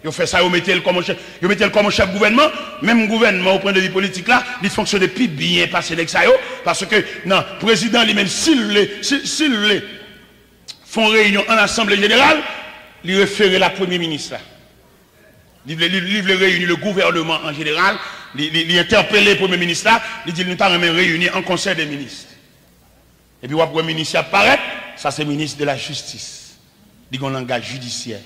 Ils ont fait ça, ils mettaient le comme chef gouvernement. Même gouvernement, au point de vue politique là, il fonctionne plus bien passé avec ça. Parce que, non, le président lui-même, s'il font réunion en assemblée générale, il réfère la premier ministre là. Il réunit le gouvernement en général, il interpelle le premier ministre là, il dit nous t'avons même réuni en conseil des ministres. Et puis, le premier ministre apparaît, ça c'est le ministre de la justice. Il a un langage judiciaire.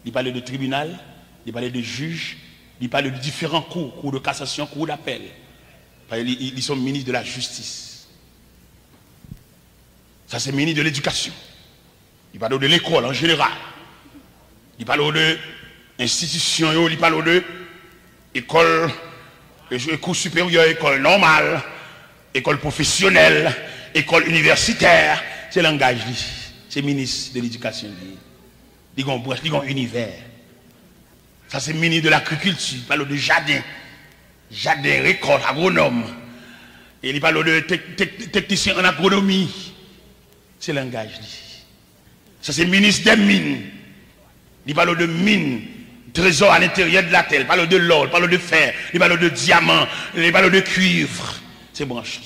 Il parle de tribunal, il parle de juge, il parle de différents cours de cassation, cours d'appel. Ils sont ministres de la justice. Ça c'est ministre de l'éducation. Il parle de l'école en général. Il parle de institutions, il parle de école, cours supérieur, école normale, école professionnelle, école universitaire. C'est le langage, c'est le ministre de l'éducation. Il y a un univers. Ça, c'est le ministre de l'agriculture. Il parle de jardin, récolte, agronome. Et il parle de technicien en agronomie. C'est le langage. Ça, c'est le ministre des mines. Il parle de mines, trésor à l'intérieur de la terre. Il parle de l'or, il parle de fer, il parle de diamant, il parle de cuivre. C'est branché.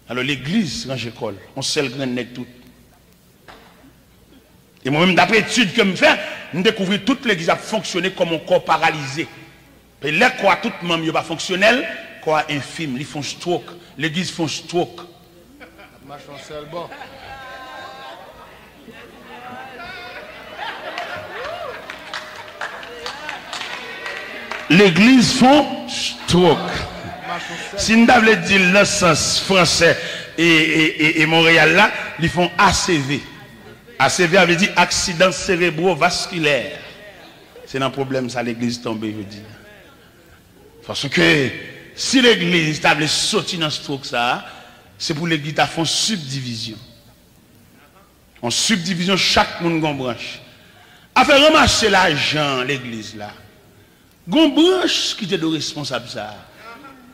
Alors l'église, quand j'école, on sait le grand net tout. Et moi-même, d'après l'étude que je fais, je découvre que toute l'église a fonctionné comme un corps paralysé. Et là, quoi, tout le monde n'est pas fonctionnel, quoi, infime, ils font stroke. L'église font stroke. L'église font stroke. Si nous avons dit le sens français et Montréal là, ils font ACV. ACV avait dit accident cérébrovasculaire. C'est un problème ça l'église tombée, je dis. Parce que si l'église t'a sorti dans ce truc ça, c'est pour l'église à font subdivision. En subdivision, chaque monde a une branche. A fait ramasser l'argent l'église là. Gon branche qui était de responsable ça.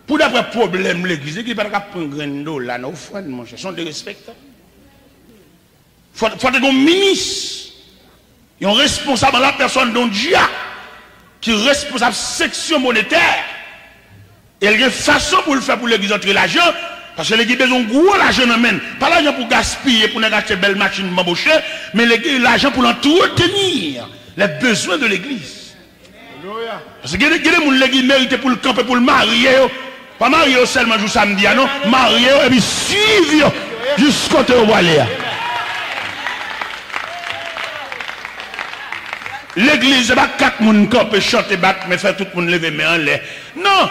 Pour d'après problème l'église, qui pas prendre grain d'eau là, non frère mon cher, sont de respectants. Faut être un ministre, un responsable de la personne dont Dieu qui est responsable de la section monétaire. Et il y a une façon pour le faire pour l'église entrer l'argent, parce que l'église a besoin de gros l'argent, pas l'argent pour gaspiller, pour acheter de belles machines m'embaucher, mais l'argent pour l'entretenir, les besoins de l'église. Parce que l'église mérite pour le camper, pour le marier, pas marier seulement le samedi, non, marier et puis suivre jusqu'au côté où aller. L'église, c'est pas 4 personnes qui peuvent chanter, battre, mais faire tout le monde lever, mais en l'air. Non!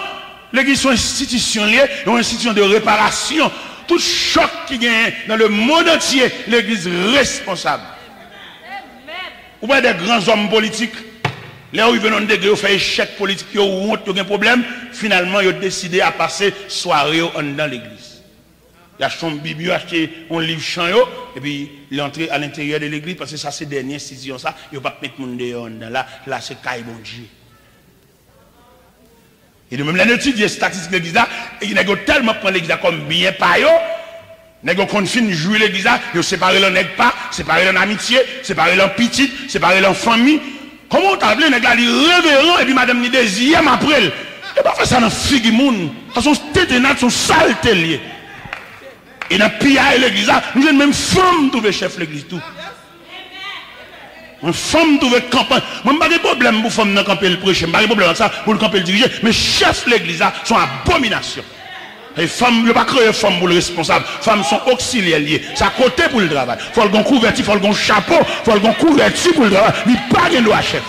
L'église, c'est une institution liée, une institution de réparation. Tout choc qui gagne dans le monde entier, l'église responsable. Ou bien des grands hommes politiques, là où ils viennent de degré, ils font échec politique, ils ont honte, ils ont un problème, finalement, ils ont décidé à passer soirée dans l'église. Il a acheté une Bible, il a acheté un livre chant, et puis il est entré à l'intérieur de l'église, parce que ça, c'est dernière institution, ça, il ne va pas mettre mon dehors là, c'est caille bon Dieu. Et de même, l'étude statistique de l'église là, il y a tellement prendre l'église comme bien par eux, il y a confine jouer l'église là, ils ont séparé l'en nègre pas, séparé l'en amitié, séparé l'en petite, séparé l'en famille. Comment on t'a appelé, les gars, il est révérend, et puis madame ni deuxième après. Il n'a pas fait ça dans figue moun. Parce que son téténat, son saleté lié. Et dans le pillage de l'église, nous avons même femme trouver chef de l'église tout. Une femme trouver campagne. Moi, je n'ai pas de problème pour femme dans camper le prêcher, je n'ai pas de problème ça pour le camper le diriger, mais chef de l'église sont abomination. Les femmes, ne pas créer femmes pour le responsable. Les femmes sont auxiliaires liées. C'est à côté pour le travail. Il faut qu'on couverture, il faut qu'on chapeau, il faut qu'on couverture pour le travail. Il n'y a pas de droit chef.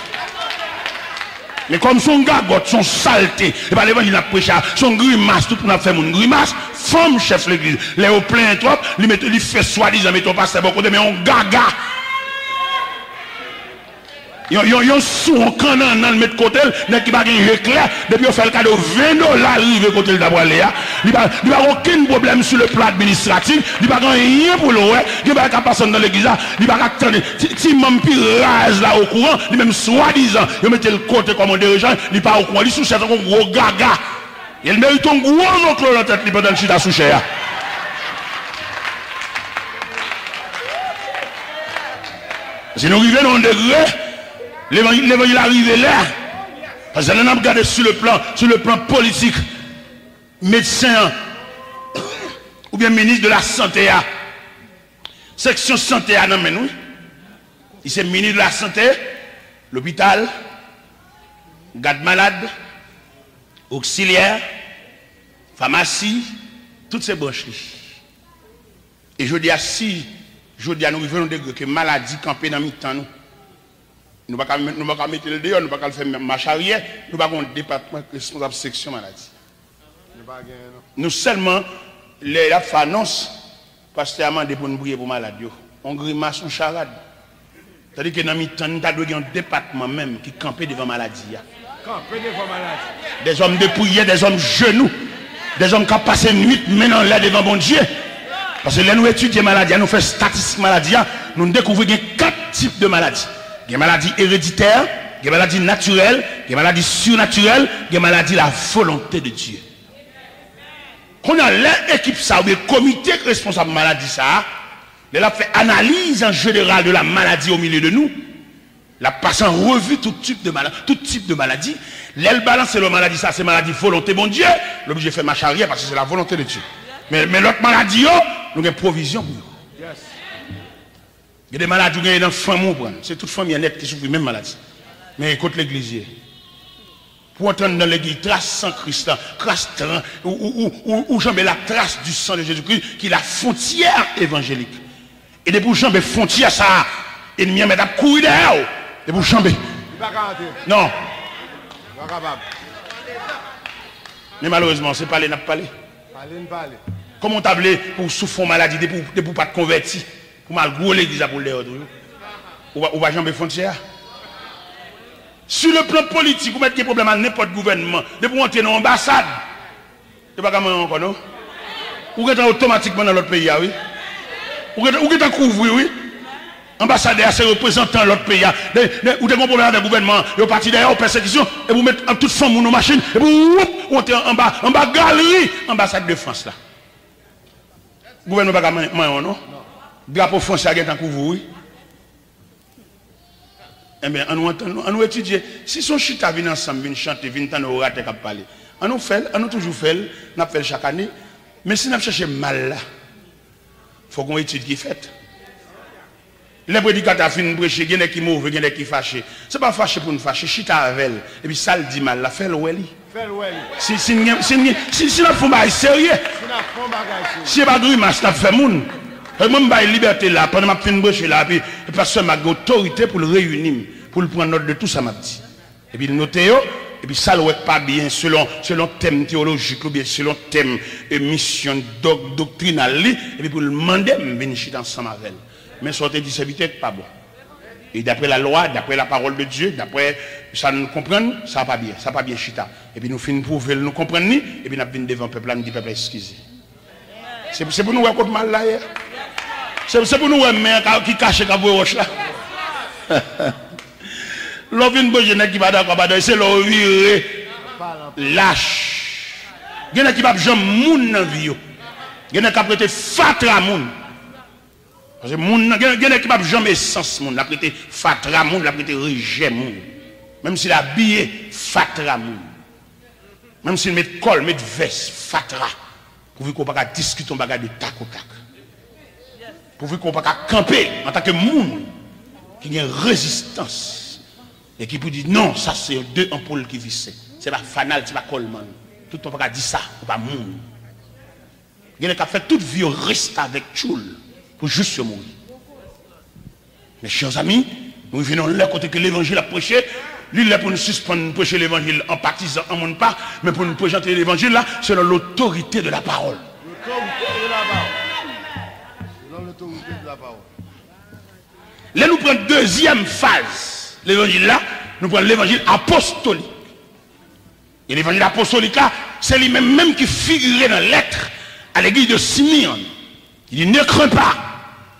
Mais comme son gagotte, son saleté, et pas l'évangile a prêché, son grimace, tout pour faire mon grimace, femme chef l'église. Les au plein trop, il fait soi-disant, mais ton pasteur beaucoup de mais on gaga. Yon sous un canon dans le mettre côté, n'est qui pas gagner éclair, depuis on fait le cadeau $20 arrivé côté d'avoir Léa. Il n'y a aucun problème sur le plan administratif, il n'y a pas rien pour le ouais, il n'y a pas personne dans l'église, il n'y a pas attendre. Si même puis rase là au courant, il même soi-disant, il mettait le côté comme un dirigeant, il n'est pas au courant, il sous un gros gaga. Il mérite un gros oncle dans la tête, il peut dans le chita sous cher. Si nous arrivons dans un degré, l'évangile arrive là. Parce que nous avons regardé sur le plan politique, médecin ou bien ministre de la santé, section santé, oui. Il est ministre de la santé, l'hôpital, garde malade, auxiliaire, pharmacie, toutes ces branches. Et je dis à si, je dis à nous vivons des que maladie campée dans le temps nous. Nous ne pouvons pas mettre le dehors, nous ne pouvons pas faire marche arrière, nous ne pouvons pas avoir un département responsable de section maladie. Nous seulement, les annonces, pasteur a demandé pour nous prier pour maladie. On grimace, on charade. C'est-à-dire que dans le temps, nous avons un département même qui campait devant la maladie. Camper devant la maladie. Des hommes de prière, des hommes genoux, des hommes qui ont passé une nuit maintenant là devant bon Dieu. Parce que là, nous étudions la maladie, nous faisons statistique maladie, nous découvrons qu'il y a 4 types de maladies. Il y a des maladies héréditaires, il y a des maladies naturelles, il y a des maladies surnaturelles, il y a des maladies de la volonté de Dieu. Quand on a l'équipe, ça, ou le comité responsable de la maladie, ça, elle a fait analyse en général de la maladie au milieu de nous. La passe en revue tout type de maladie. L'elle balance la maladie, ça c'est maladie volonté, bon Dieu. L'objet fait marche arrière parce que c'est la volonté de Dieu. Mais l'autre maladie, nous avons provision pour nous. Yes. Il y a des maladies qui sont dans la famille. C'est toute famille nette qui souffre de la même maladie. Mais écoute l'église. Pour entrer dans l'église, trace sans Christ, trace ou jambe la trace du sang de Jésus-Christ, qui est la frontière évangélique. Et de pour jambe frontière, ça, ennemi met à courir derrière. De pour jambe. Non. Mais malheureusement, c'est pas les n'a pas parlé. Comment t'appelles pour souffrir maladie, de pour pas te convertir, pour mal gros l'église pour les autres. Ou va jambe frontière. Sur le plan politique, vous mettez des problèmes à n'importe gouvernement. De pour entrer dans l'ambassade. C'est pas comme encore, non? Ou êtes automatiquement dans l'autre pays, oui? Ou êtes couvert, oui? Ambassadeur, c'est représentant de l'autre pays. Ou êtes un problème avec le gouvernement. Vous parti derrière aux persécutions. Et vous mettez toute femme ou nos machines. Et vous entrez en bas galerie. Ambassade de France, là. Le gouvernement n'a pas non? Drapeau français est en couvert, oui? Eh bien, on nous étudier. Si son chita vient ensemble, vient chanter, vient entendre au raté qu'à parler. On nous fait, on nous toujours fait, on fait chaque année. Mais si on cherche mal là, il faut qu'on étudie qui fait. Les prédicateurs finissent de prêcher, il y en a qui mauvais, il y en a qui fâchés. Ce n'est pas fâché pour nous fâcher, chita avec elle. Et puis ça le dit mal là, fais-le ouais. Si on fait un sérieux, si on pas grimace, on fait moun. Et moi, je suis liberté là, pendant que je suis brèche là, puis parce que j'ai autorité pour le réunir, pour le prendre note de tout ça, m'a dit. Et puis, le noter, et puis ça, ne pas bien selon thème théologique, ou bien selon thème mission doctrinale, et puis pour le demander, je vais venir ensemble avec elle. Mais sortir du serviteur, pas bon. Et d'après la loi, d'après la parole de Dieu, d'après ça nous comprendre, ça va pas bien chita. Et puis nous finissons pour nous comprendre, et puis nous venons devant le peuple, nous dit peuple, excusez. C'est pour nous voir contre mal là hier. C'est pour nous voir qui cache la roche là. L'on vient de jeune qui va d'accord, c'est l'on viré lâche. Il y en a qui va jamais moun dans vie. Il y en a qui va prêter fatra moun. Parce que il y en a qui va jamais sens moun, la prêter fatra moun, la prêter rejet moun. Même s'il a habillé fatra moun. Même s'il met col, met veste fatra. Pour qu'on ne pas discuter, on ne pas de tac au tac. Pour qu'on ne pas camper en tant que monde qui a une résistance et qui peut dire non, ça c'est deux ampoules qui vissent. C'est pas fanal, c'est pas colman. Tout le monde pas dire ça, c'est pas monde. Il y a qui fait toute vie reste avec Tchoul pour juste se mourir. Mes chers amis, nous venons là côté que l'évangile a prêché. Lui, il est pour nous suspendre, prêcher l'évangile en partisan, en monde pas, mais pour nous présenter l'évangile là, selon l'autorité de la parole. L'autorité de la parole. Selon l'autorité de la parole. Là, nous prenons deuxième phase. L'évangile là, nous prenons l'évangile apostolique. Et l'évangile apostolique là, c'est lui-même qui figurait dans la lettre à l'église de Simeon. Il dit, ne crains pas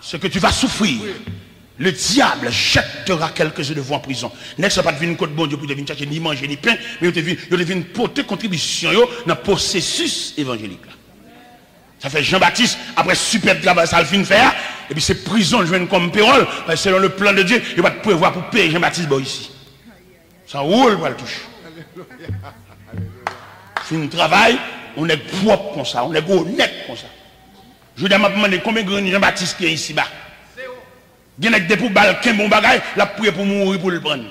ce que tu vas souffrir. Oui. Le diable jettera quelques-uns de vous en prison. N'est-ce pas de venir côté bon Dieu pour venir chercher ni manger ni pain, mais vous devez porter contribution dans le processus évangélique. Ça fait Jean-Baptiste, après super travail, ça le fin faire, et puis c'est prison, je viens comme pérole, selon le plan de Dieu, il va prévoir pour payer Jean-Baptiste ici. Ça roule pour le toucher. Fin travail, on est propre comme ça, on est honnête comme ça. Je vais demander combien de Jean-Baptiste qui est ici-bas. Il y a des pour balquin bon bagay, la prière pour mourir pour le prendre.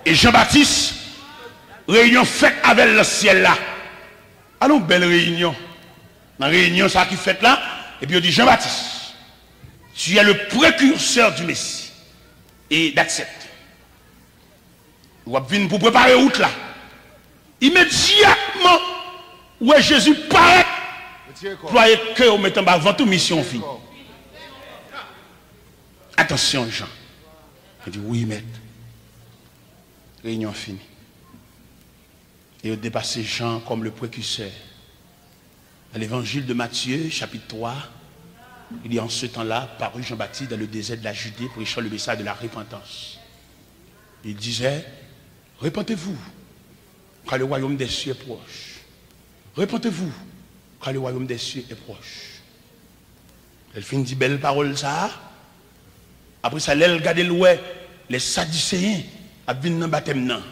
Et Jean-Baptiste, réunion faite avec le ciel là. Allons, belle réunion. Dans la réunion, ça qui fait là, et puis on dit Jean-Baptiste, tu es le précurseur du Messie. Et that's it. Vous venez pour préparer route là. Immédiatement, où est Jésus paraît, croyez que vous mettez avant toute mission fille. attention Jean. Il dit oui maître. Réunion finie. Et il dépassé Jean comme le précurseur. Dans l'évangile de Matthieu, chapitre 3, il dit en ce temps-là, parut Jean-Baptiste dans le désert de la Judée, prêchant le message de la repentance. Il disait, repentez-vous, car le royaume des cieux est proche. Repentez-vous, car le royaume des cieux est proche. Elle finit dit belle parole ça. Après ça, elle regarde l'ouest, les Sadducéens, à venir dans le baptême.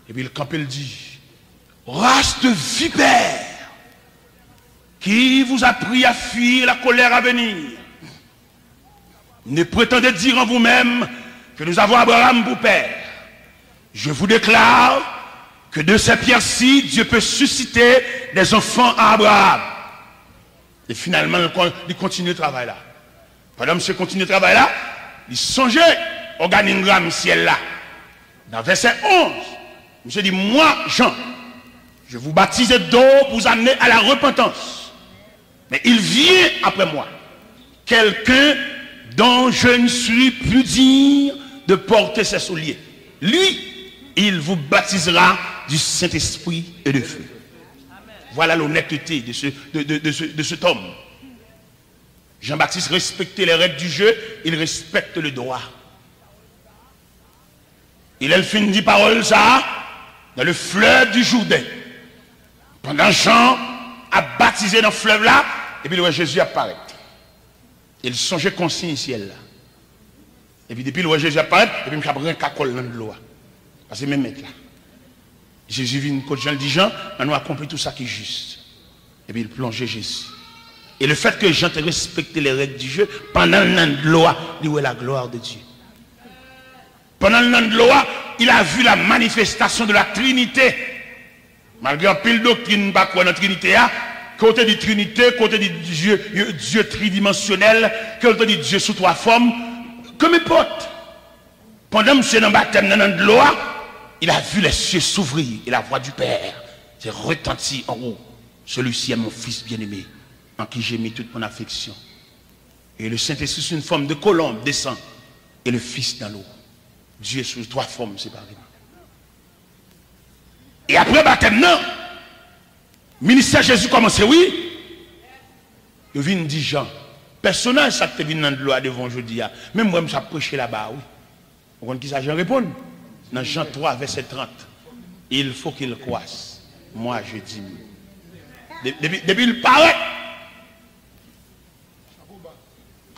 Et puis le camp, il dit, race de vipères, qui vous a pris à fuir la colère à venir. Ne prétendez dire en vous-même que nous avons Abraham pour père. Je vous déclare que de ces pierres-ci, Dieu peut susciter des enfants à Abraham. Et finalement, il continue le travail là. Pendant que monsieur continue le travail là, il songeait organigramme ciel là. Dans verset 11, monsieur dit, moi, Jean, je vous baptise d'eau pour vous amener à la repentance. Mais il vient après moi, quelqu'un dont je ne suis plus digne de porter ses souliers. Lui, il vous baptisera du Saint-Esprit et de feu. Voilà l'honnêteté de cet homme. Jean-Baptiste respectait les règles du jeu, il respecte le droit. Il a fini de parole ça dans le fleuve du Jourdain. Pendant Jean a baptisé dans le fleuve là, et puis le Jésus apparaît. Il songeait conscient ciel là. Et puis depuis le Jésus apparaît, et puis il a pris un cacole dans l'eau. Parce que même mec là. Jésus vient quand Jean dit Jean, on a compris tout ça qui est juste. Et puis il plongeait Jésus. Et le fait que Jean te respecté les règles du jeu, pendant le nom de l'eau, il voit la gloire de Dieu. Pendant le nom de l'eau, il a vu la manifestation de la Trinité. Malgré un pile doctrine, pas quoi dans la Trinité, côté de Trinité, côté de Dieu tridimensionnel, côté de Dieu sous trois formes, comme importe. Pendant que monsieur dans le baptême dans de l'eau, il a vu les cieux s'ouvrir et la voix du Père s'est retentie en haut. Celui-ci est mon fils bien-aimé, en qui j'ai mis toute mon affection. Et le Saint-Esprit, sous une forme de colombe, descend. Et le Fils dans l'eau. Dieu sous trois formes séparément. Et après le baptême, non. Ministère Jésus commence, oui. Il vient dire Jean. Personnage, ça te vient dans l'eau devant aujourd'hui. Même moi, je suis prêché là-bas, oui. Vous comprenez qui ça, Jean répond? Dans Jean 3, verset 30. Il faut qu'il croisse. Moi, je dis. Depuis il paraît.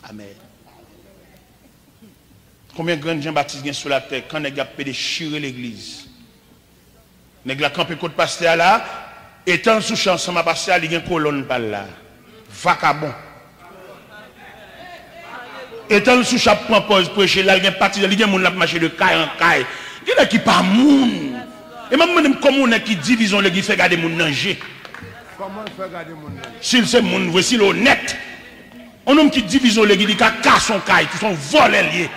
Amen. Combien de grands Jean-Baptiste viennent sur la terre quand il a déchiré l'église? Il a campé côté pasteur là, étant sous champ ensemble pasteur, il y a une colonne par là. Vacabon. Étant sous champ prend pause prêcher là, il y a une partie, il y a un monde qui marche de caille en caille. Il y a qui pas moun. Et même comme on a qui division l'église fait garder moun danger. Comment il fait garder mon nom? S'il c'est moun, voici l'honnête. On homme qui division l'église, il casse son caille, qui sont volés liés.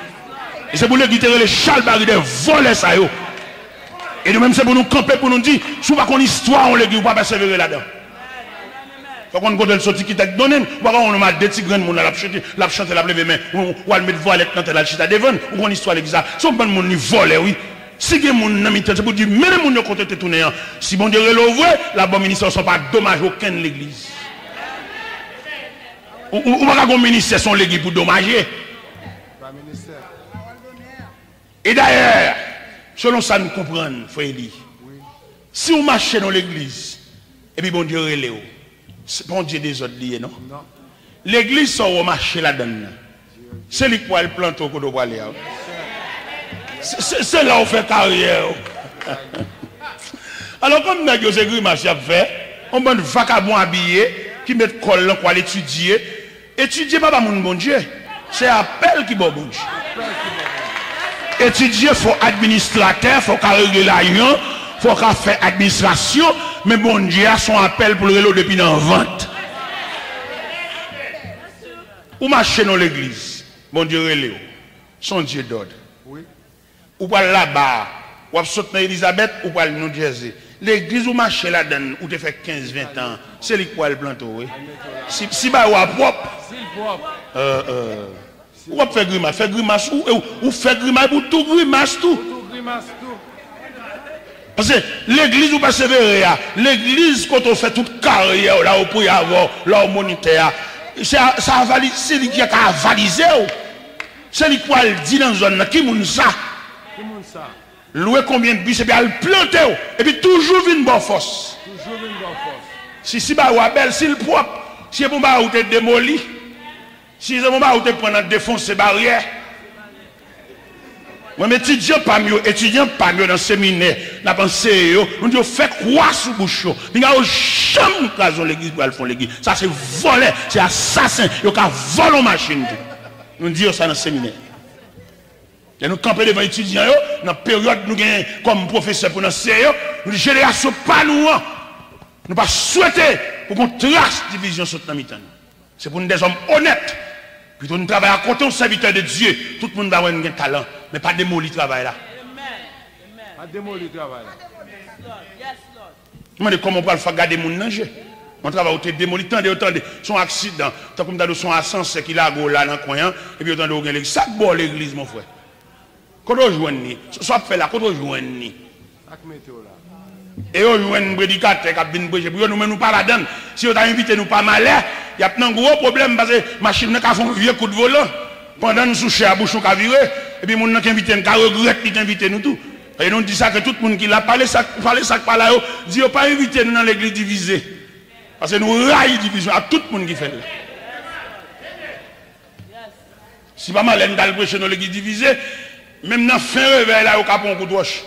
Et c'est pour l'église les Charles Barry de voler ça yo. Et nous-mêmes c'est pour nous camper, pour nous dire, si on va qu'on histoire, on l'église, on va persévérer là-dedans. Faut qu'on go dans le sorti qui t'a donné, on va mettre des petits grains de monde la chanter, la lever main, ou on va mettre voilette dans la chita devant, ou qu'on histoire l'église. Si on prend monde ni voler, oui. Si il y a des gens c'est pour dire, mais les gens qui ont été tournés, si bon Dieu est l'ouvre, la bonne ministère ne sont pas dommages aucun de l'église. Ou pas qu'on ministère son l'église pour dommager. Et d'ailleurs, selon ça nous comprenons, frère Eli, si on marche dans l'église, et puis bon Dieu est là, c'est bon Dieu des autres liés, non? L'église, ça va marcher là-dedans. C'est lui qui va le planter au côté de aller. C'est là où on fait carrière. Alors, comme nous avons grimace à faire, on a un vagabond habillé qui met le col pour aller étudier. Étudier, pas mon bon Dieu. C'est appel qui est bon Dieu. Étudier, il faut administrateur, il faut régler l'argent, il faut faire administration. Mais bon Dieu a son appel pour le vélo depuis dans la vente. Ou marcher dans l'église, bon Dieu relève. Son Dieu d'ordre. Ou pas là-bas, ou pas sauter dans Elisabeth, ou pas New Jersey. L'église où marcher là-dedans, où tu fais 15-20 ans, c'est lui qui va le planter. Si bah ou propre. Ou faire grimace, ou faire grimace pour tout grimace tout. Parce que l'église, vous persévérez, l'église, quand on fait toute carrière, là, on peut y avoir, là, au monitaire, c'est lui qui a avalisé. C'est lui qui a dit dans la zone, qui moun ça? Louer combien de bus, et puis elle plante, et puis toujours une bonne force. Si bah ou belle, si le propre, si bon bah ou te démoli, si bon bah ou te prendre défoncer barrière. Moi étudiant pas mieux dans le séminaire, n'a pensé on dit fait quoi sous bouche. Il y a jamais occasion l'église pour aller font l'église. Ça c'est voler, c'est assassin, il y a voler une machine. Nous disons ça dans le séminaire. Et nous camper devant les étudiants, dans la période nous gagnons comme professeur pour nous enseigner, nous disons, génération pas nous, nous pas souhaiter pour qu'on trace division sur notre mi-temps. C'est pour nous des hommes honnêtes. Puis nous travaillons à côté d'un serviteur de Dieu. Tout le monde va avoir un talent, mais pas démolir le travail là. Pas démolir le travail là. Je me dis comment on peut faire garder mon nager. Mon travail a été démoli, attendez, son accident, tant comme dans son ascenseur qui l'a là dans le coin, et puis attendez, l'église. Ça bon l'église, mon frère. Quand on joue, soit fait là, quand on joue, et on joue un prédicateur qui a bien brûlé, nous ne nous pas la donne. Si on a invité nous pas mal, il y a un gros problème parce que la machine a fait un vieux coup de volant. Pendant nous soucher à bouchon qui viré, et puis mon qui invité nous, qui regrette qui invité nous tout. Et nous dit ça que tout le monde qui l'a parlé, ça par là, dit pas invité nous dans l'église divisée. Parce que nous raillons division à tout le monde qui fait là. Si pas mal, on a le prêcher dans l'église divisée, même dans le fin réveil là, au capon coup de roche.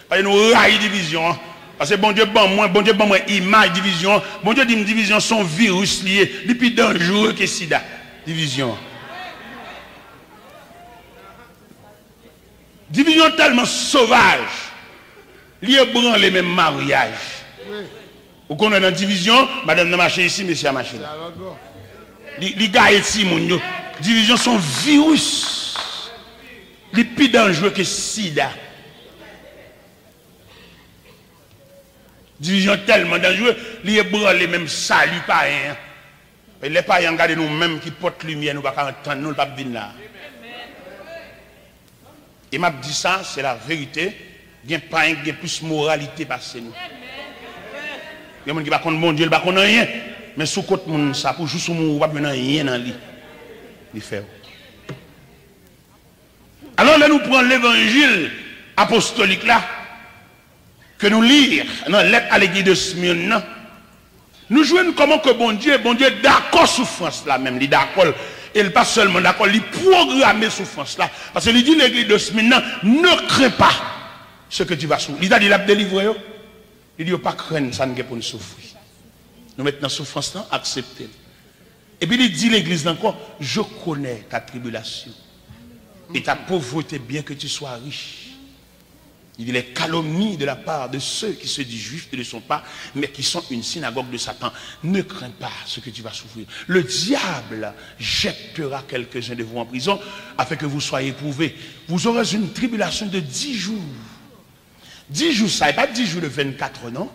Parce que nous raillons division. Parce que bon Dieu, bon moi, image division. Bon Dieu dit une division, son virus lié, depuis dangereux que sida. Division. Division tellement sauvage, lié branle les mêmes mariages. Vous connaissez dans la division, madame n'a marché ici, monsieur a marché là. Les gars ici, mon Dieu, division son virus, les plus dangereux que sida. Division tellement dangereuse, les branle les mêmes salut païens. Et les païens regardent nous-mêmes qui portent lumière, nous ne pouvons pas entendre, nous ne pouvons pas venir là. Et m'a dit ça, c'est la vérité. Il y a pas un plus moralité passé nous. Il y a des gens qui ne connaissent pas mon Dieu, ils ne connaissent rien. Mais sous côté monde ça pour juste mon pas rien dans lui. Il fait. Alors là nous prenons l'évangile apostolique là que nous lire dans la lettre à l'église de Smyrne. Nous jouons comment que bon Dieu d'accord souffrance là même, il d'accord. Et pas seulement d'accord, il programme souffrance là. Parce que il dit l'église de Smyrne, ne crains pas ce que tu vas souffrir. Il a dit, il a délivré. Il dit, pas craindre, ça ne peut pas nous souffrir. Nous mettons dans souffrance là, accepter. Et puis il dit l'église encore, je connais ta tribulation et ta pauvreté, bien que tu sois riche. Il dit les calomnies de la part de ceux qui se disent juifs ne le sont pas, mais qui sont une synagogue de Satan. Ne crains pas ce que tu vas souffrir. Le diable jettera quelques-uns de vous en prison afin que vous soyez éprouvés. Vous aurez une tribulation de 10 jours. 10 jours, ça n'est pas 10 jours de 24, non?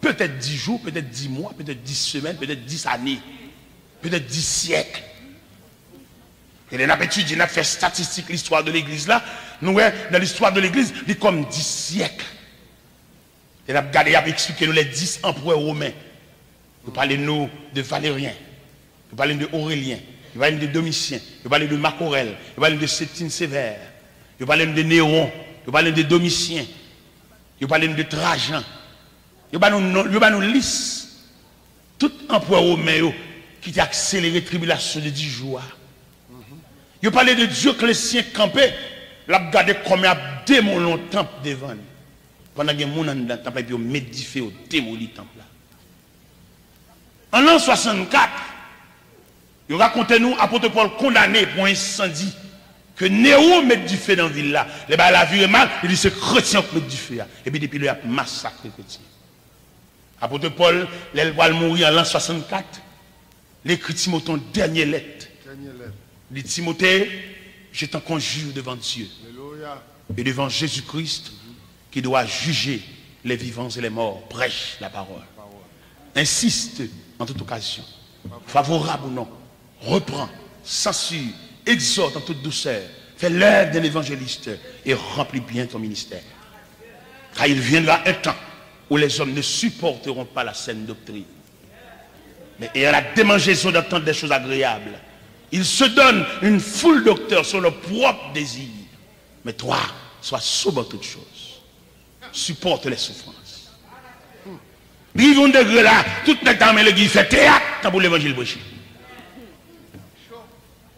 Peut-être 10 jours, peut-être 10 mois, peut-être 10 semaines, peut-être 10 années, peut-être 10 siècles. Et les étudié, on a fait statistique l'histoire de l'église là. Nous, dans l'histoire de l'église, il y a comme 10 siècles. Et on a regardé, on a expliqué nous les 10 empereurs romains. Nous parlons de Valérien, nous parlons de Aurélien, nous parlons de Domitien, nous parlons de Marc Aurèle, nous parlons de Septime Sévère, nous parlons de Néron, nous parlons de Domitien, nous parlons de Trajan. Nous parlons de liste. Tout empereur romain qui a accéléré la tribulation de 10 jours. Il parlait de Dioclétien campé, il a regardé comme il a démoli le temple devant lui. Pendant que les gens dans le temple, ils ont médifié, ils ont démoli le temple. En l'an 64, il racontait nous, apôtre Paul condamné pour un incendie, que Néron met du feu dans la ville là. Les gens la vie est mal, il dit c'est chrétien qui met du feu. Et puis depuis, il a massacré les chrétiens. Apôtre Paul, il va mourir en l'an 64. L'écrit Timothée, dernière lettre. Dit Timothée, je t'en conjure devant Dieu et devant Jésus-Christ qui doit juger les vivants et les morts. Prêche la parole. Insiste en toute occasion. Favorable ou non. Reprend, censure, exhorte en toute douceur, fais l'œuvre d'un évangéliste et remplis bien ton ministère. Car il viendra un temps où les hommes ne supporteront pas la saine doctrine. Mais ayant la démangeaison d'entendre des choses agréables, ils se donnent une foule docteurs sur leur propre désir. Mais toi, sois sobre en toutes choses. Supporte les souffrances. Vivons un degré là, tout le temps l'église fait théâtre pour l'évangile prêché.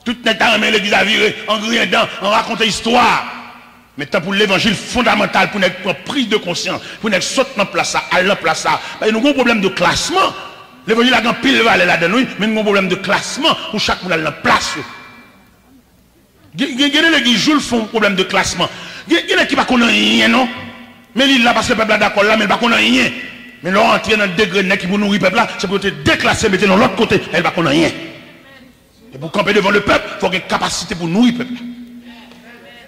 Tout le temps l'église a viré en riant dedans, en racontant histoire. Mais tant pour l'évangile fondamental, pour notre prise de conscience, pour notre sauter dans place, aller dans place. Nous avons un problème de classement. L'évangile a un pile valeur là-dedans, mais nous avons un problème de classement pour chaque monde dans place. Il y a des gens qui font un problème de classement. Il y a des gens qui ne connaissent rien, non? Mais il là parce que le peuple est d'accord là, mais il ne connaît rien. Mais là, entrer dans le degré qui pour nourrir le peuple là, c'est pour te déclasser, mettre dans l'autre côté, elle ne connaît rien. Et pour camper devant le peuple, il faut avoir une capacité pour nourrir le peuple.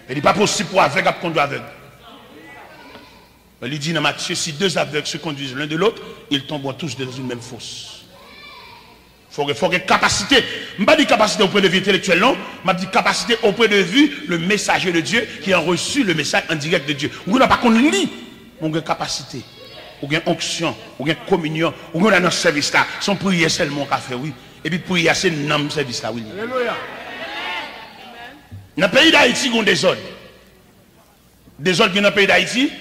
Il n'est pas possible pour aveugle à conduire aveugle. Il dit dans Matthieu, si deux aveugles se conduisent l'un de l'autre, ils tomberont tous dans une même fosse. Il faut une capacité. Je ne pas dire capacité au point de vue intellectuel, non. Je dis capacité au point de vue le messager de Dieu qui a reçu le message en direct de Dieu. Vous n'avez pas qu'on lit, on a une capacité, on a une onction, on a une communion, on a un service là. Son prière seulement qu'a fait, oui. Et puis prier, c'est un service là, oui. Alléluia. Dans le pays d'Haïti, il y a des ordres. Des ordres qui dans le pays d'Haïti,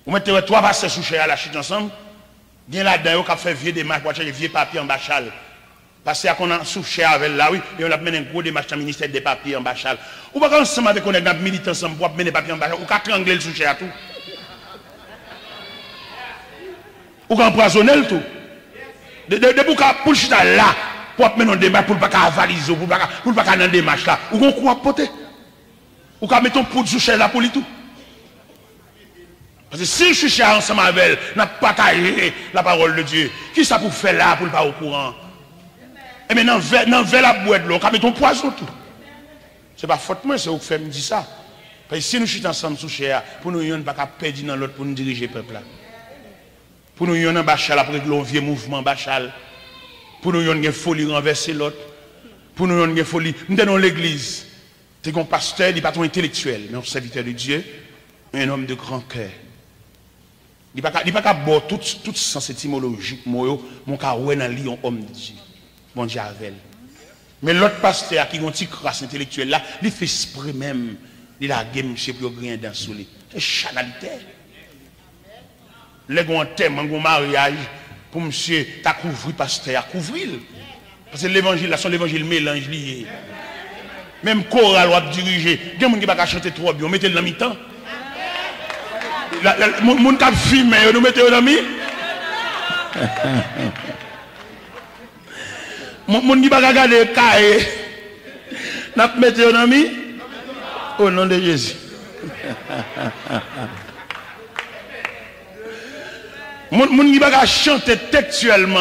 vous mettez trois pasteurs sous à la chute ensemble. Il y a là-dedans qui a fait vieux démarches, pour acheter vieux papiers en bachal. Parce qu'on a sous avec là, oui, et on a mené un gros démarche dans le ministère des papiers en bachal. Ou pas ensemble avec on est militants ensemble pour mener des papiers en bachal, ou qu'à trangler le sous à tout. Ou qu'à empoisonner le tout. De pour le chita là, pour mener un démarche, pour ne pas avaliser, pour ne pas dans démarche là. Ou qu'on croit poter. Ou qu'à mettre un poudre sous là pour lui tout. Parce que si je suis ensemble avec elle, n'a pas taillé la parole de Dieu, qui ça pour faire là pour ne pas au courant? Et maintenant, dans la boîte, on va mettre un poison tout. Ce n'est pas faute moi, c'est vous qui faites me dire ça. Parce que si nous sommes ensemble sous cher, pour nous, ne pas perdre dans l'autre pour nous diriger le peuple là. Pour nous, on a un bachal après le vieux mouvement bachal. Pour nous, on a une folie renverser l'autre. Pour nous, on a une folie. Nous sommes dans l'église. Tu es un pasteur, il n'est pas ton intellectuel, mais un serviteur de Dieu, un homme de grand cœur. Il n'est pas qu'à boire tout sens étymologique, mon cas, ouais, dans un homme de Dieu. Bon Dieu avec. Mais l'autre pasteur qui a une petite crasse intellectuelle là, il fait esprit même, il a game, je ne sais plus rien dans ce lit. C'est chanalité. Les gens ont un thème, un mariage, pour monsieur, tu as couvert pasteur, à couvrir. Parce que l'évangile, là, son l'évangile mélange lié. Même chorale va diriger. Il y a des gens qui ne peuvent pas chanter trop bien, on mettez le dans mi-temps. Les gens qui filment, nous mettez le dans mi-temps. Mon qui va regarder le cahier, n'a pas mis un ami au nom de Jésus. Mon qui va chanter textuellement,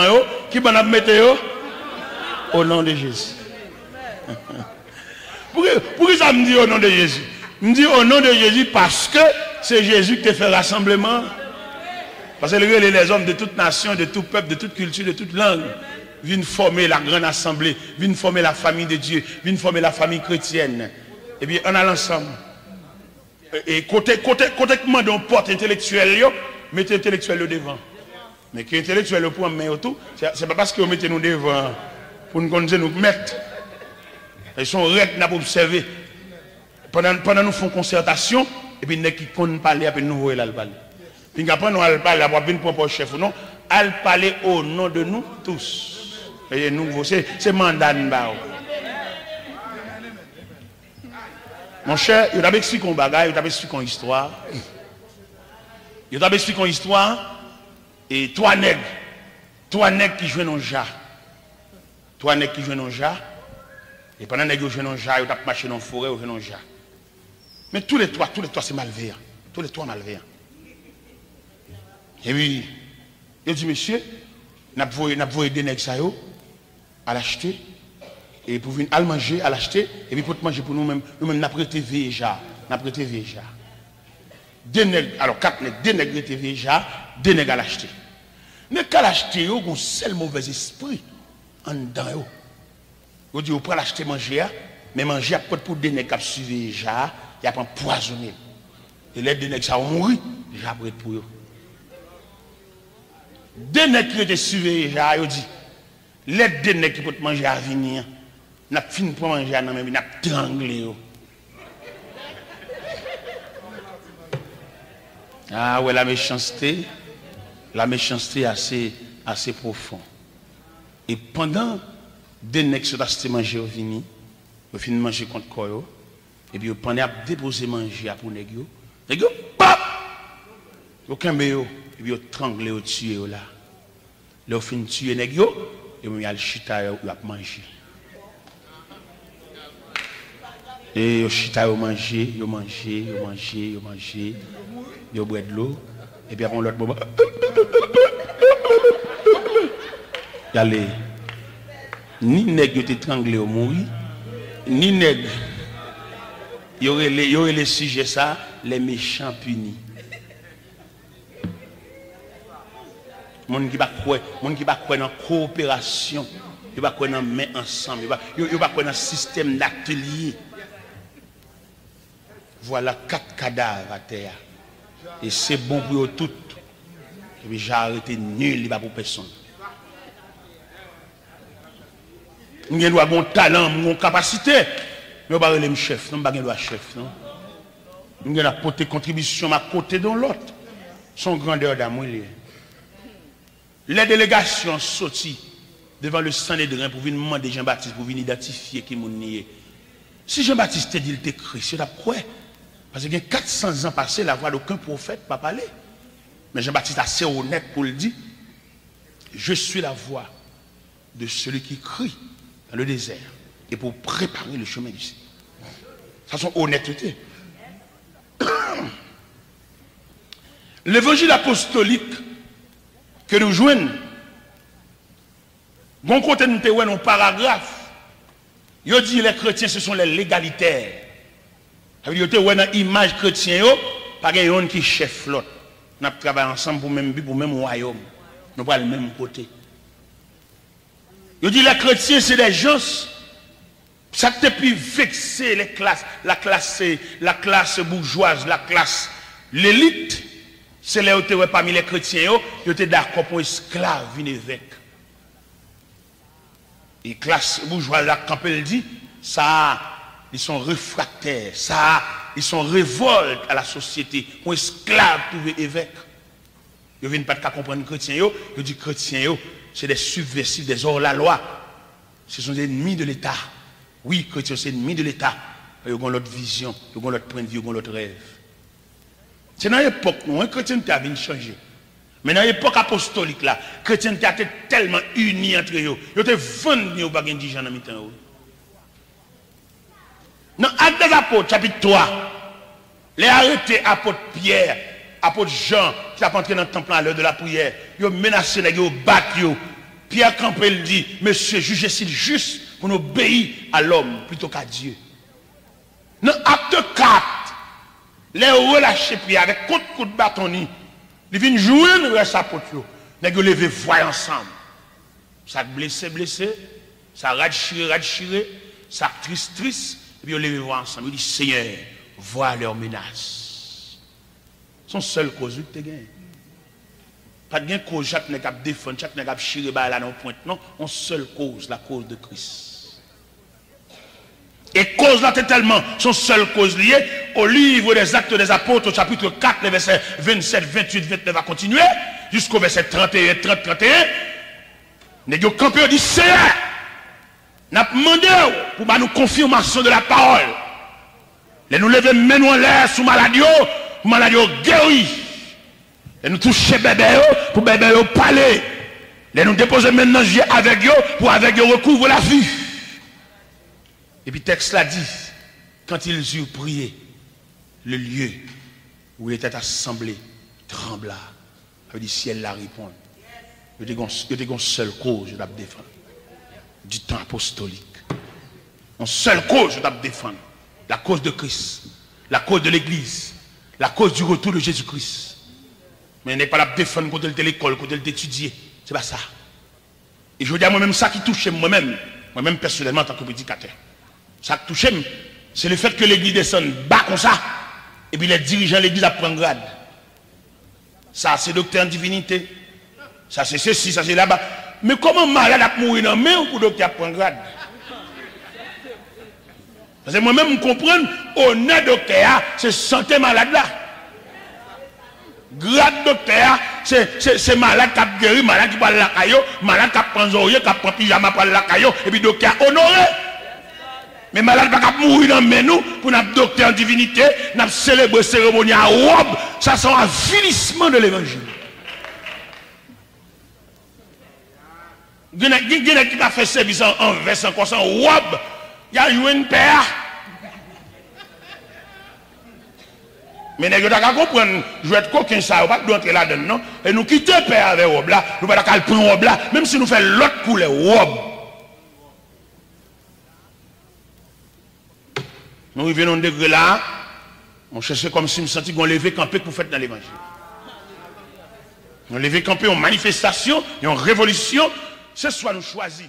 qui va mettre au nom de Jésus. Pourquoi ça me dit au nom de Jésus? Me dit au nom de Jésus parce que c'est Jésus qui te fait rassemblement. Parce que les hommes de toute nation, de tout peuple, de toute culture, de toute langue viennent former la grande assemblée, viennent former la famille de Dieu, viennent former la famille chrétienne. Et bien, on a l'ensemble. Et côté que on porte intellectuel, mettez intellectuel devant. Mais qui intellectuel pour mettre tout, c'est pas parce que vous mettez nous devant pour nous mettre. Ils sont règles pour observer. Pendant nous faisons concertation, et puis nous qui parler, après nous voyons là le parler. Puis après nous allons parler, après nous pour chef ou non, allons parler au nom de nous tous. Et nous, c'est mandat de nous. Mon cher, il t'a expliqué un bagage, il t'a expliqué une histoire. Il t'a expliqué une histoire. Et trois nègres qui jouent dans le jar. Trois nègres qui jouent dans le jar. Et pendant que ils jouent dans le jar, ils ont marché dans la forêt, ils jouent dans le jar. Mais tous les trois, c'est malveillant. Tous les trois malveillants. Et puis, il dit, monsieur, nous avons des nègres à l'acheter. Et pour venir à manger, à l'acheter. Et puis pour manger pour nous-mêmes, nous-mêmes, nous avons prêté déjà. Deux nègres, alors quatre nègres, deux nègres étaient déjà, deux nègres à l'acheter. Mais qu'à l'acheter, ils ont un seul mauvais esprit en dedans. Vous dites, vous prenez l'acheter manger, Mais manger à pour des nègres qui suivent déjà, il y a pas empoisonné. Et les deux nègres ça vont mourir, déjà prêt pour eux. Deux nègres qui étaient suivus déjà, ils dit, les deux nègres qui peuvent manger à venir, n'a fini pour manger à nous même, n'a tranglé. Ah ouais, la méchanceté est assez profonde. Et pendant deux nègres qui sont manger au vini, ils finissent manger contre quoi, et puis pendant à déposer manger pour nègres, nègres pop, aucun méo, et puis ils tranglent au tuer là. Ils finissent tuer nègres, et puis ils chita ils manger. Et ils chita ils manger, ils boivent de l'eau, et puis après l'autre moment, allez, ni nègre qui étranglé au mourir, ni nègre, il y aurait les sujets ça, les méchants punis. Mon qui va croire dans coopération, il va croire dans main ensemble, il va croire dans système d'atelier. Voilà 4 cadavres à terre. Et c'est bon pour eux toutes. Et puis j'ai arrêté nul, il va pour personne. Nous avons un talent, une capacité. Nous ne sommes pas chef, nous ne sommes pas chef. Nous avons apporté contribution à côté de l'autre. Son grandeur d'amour. Les délégations sorties devant le Sanhédrin pour venir demander Jean-Baptiste, pour venir identifier qui est nié. Si Jean-Baptiste dit qu'il était Christ, c'est quoi? Parce qu'il y a 400 ans passés, la voix d'aucun prophète n'a pas parlé. Mais Jean-Baptiste est assez honnête pour le dire. Je suis la voix de celui qui crie dans le désert et pour préparer le chemin du Seigneur. Ça, c'est son honnêteté. L'évangile apostolique que nous jouons, bon côté nous avons un paragraphe. Il dit les chrétiens ce sont les légalitaires. Ça veut dire que vous avez une image chrétienne, pas quelqu'un qui chef l'autre. Nous travaillons ensemble pour le même royaume. Nous pas le même côté. Il dit les chrétiens c'est des gens, ça te plus vexer les classes, la classe bourgeoise, la classe, l'élite. C'est là où tu es parmi les chrétiens, tu es d'accord pour esclave, venez évêque. Et classe bourgeoise, là, quand elle dit, ça, ils sont réfractaires, ça, ils sont révoltes à la société. Pour esclave, trouver évêque. Ils ne viennent pas de comprendre les chrétiens, ils disent chrétiens, c'est des subversifs, des hors-la-loi. Ce sont des ennemis de l'État. Oui, chrétiens, c'est des ennemis de l'État. Ils ont leur vision, ils ont leur point de vue, ils ont leur rêve. C'est dans l'époque où un chrétien a venu changer. Mais dans l'époque apostolique, là, les chrétiens étaient tellement unis entre eux. Ils étaient vendus au bagage de gens dans le temps. Dans Actes des Apôtres, chapitre 3, les arrêtés apôtres Pierre, apôtre Jean, qui a entré dans le temple à l'heure de la prière, ils ont menacé, ils ont battu. Pierre Campbell dit, monsieur, jugez-il juste pour nous obéir à l'homme plutôt qu'à Dieu. Dans Acte 4, les relâchés Pierre avec coup de bâton, ils viennent jouer le reste apôtre. Ils ont levé voix ensemble. Ça blessé, ça rachiré, ça triste, et puis ils ont levé voix ensemble. Ils disent, Seigneur, vois leurs menaces. Son seul cause que tu as gagné. Pas de cause, chaque n'est qu'à défendre, chaque n'est qu'à chirer là dans point. Non, une seule cause, la cause de Christ. Et cause là, tellement, son seule cause liée au livre des Actes des Apôtres, au chapitre 4, les versets 27, 28, 29, va continuer, jusqu'au verset 31, 30, 31. Nous avons campé, dit Seigneur, nous avons demandé pour nous confirmation de la parole. Nous lever maintenant en l'air sous maladie, guéri. Et nous toucher bébé, pour bébé parler. Et nous déposer maintenant avec eux, pour avec eux recouvre la vue. Et puis le texte l'a dit, quand ils eurent prié, le lieu où ils étaient assemblés trembla. Ça veut dire ciel la répond. Il y a une seule cause, je dois défendre. Du temps apostolique. Une seule cause, je dois défendre. La cause de Christ. La cause de l'Église. La cause du retour de Jésus-Christ. Mais n'est pas la défendre contre l'école, contre l'étudier. C'est pas ça. Et je veux dire moi-même ça qui touche moi-même personnellement en tant que prédicateur. Ça qui touche, c'est le fait que l'église descende bas comme ça, et puis les dirigeants de l'église prennent grade. Ça, c'est docteur en divinité. Ça, c'est ceci, ça, c'est là-bas. Mais comment malade a mourir dans main pour docteur prendre grade? Parce que moi-même, je comprends, honneur docteur, c'est santé malade là. Grade docteur, c'est malade qui a guéri, malade qui parle la caillou, malade qui a pris oreiller, qui a pris pyjama pour la caillou, et puis docteur honoré. Mais malade pas mourir dans main nous pour notre docteur en divinité, nous célébrer cérémonie à robe, ça c'est un avilissement de l'évangile. Il y a qui a fait service en veste, en croissant, robe, il y a eu une paire. Mais nous devons comprendre, je vais être coquin ça, on va pas entrer là-dedans, non? Et nous quitter paire avec robe là, nous ne pouvons pas prendre robe là, même si nous faisons l'autre couleur, robe. Nous revenons au degré là, on cherchait comme si nous sentions qu'on levait camper pour faire dans l'évangile. On levait camper en manifestation, en révolution, ce soit nous choisis.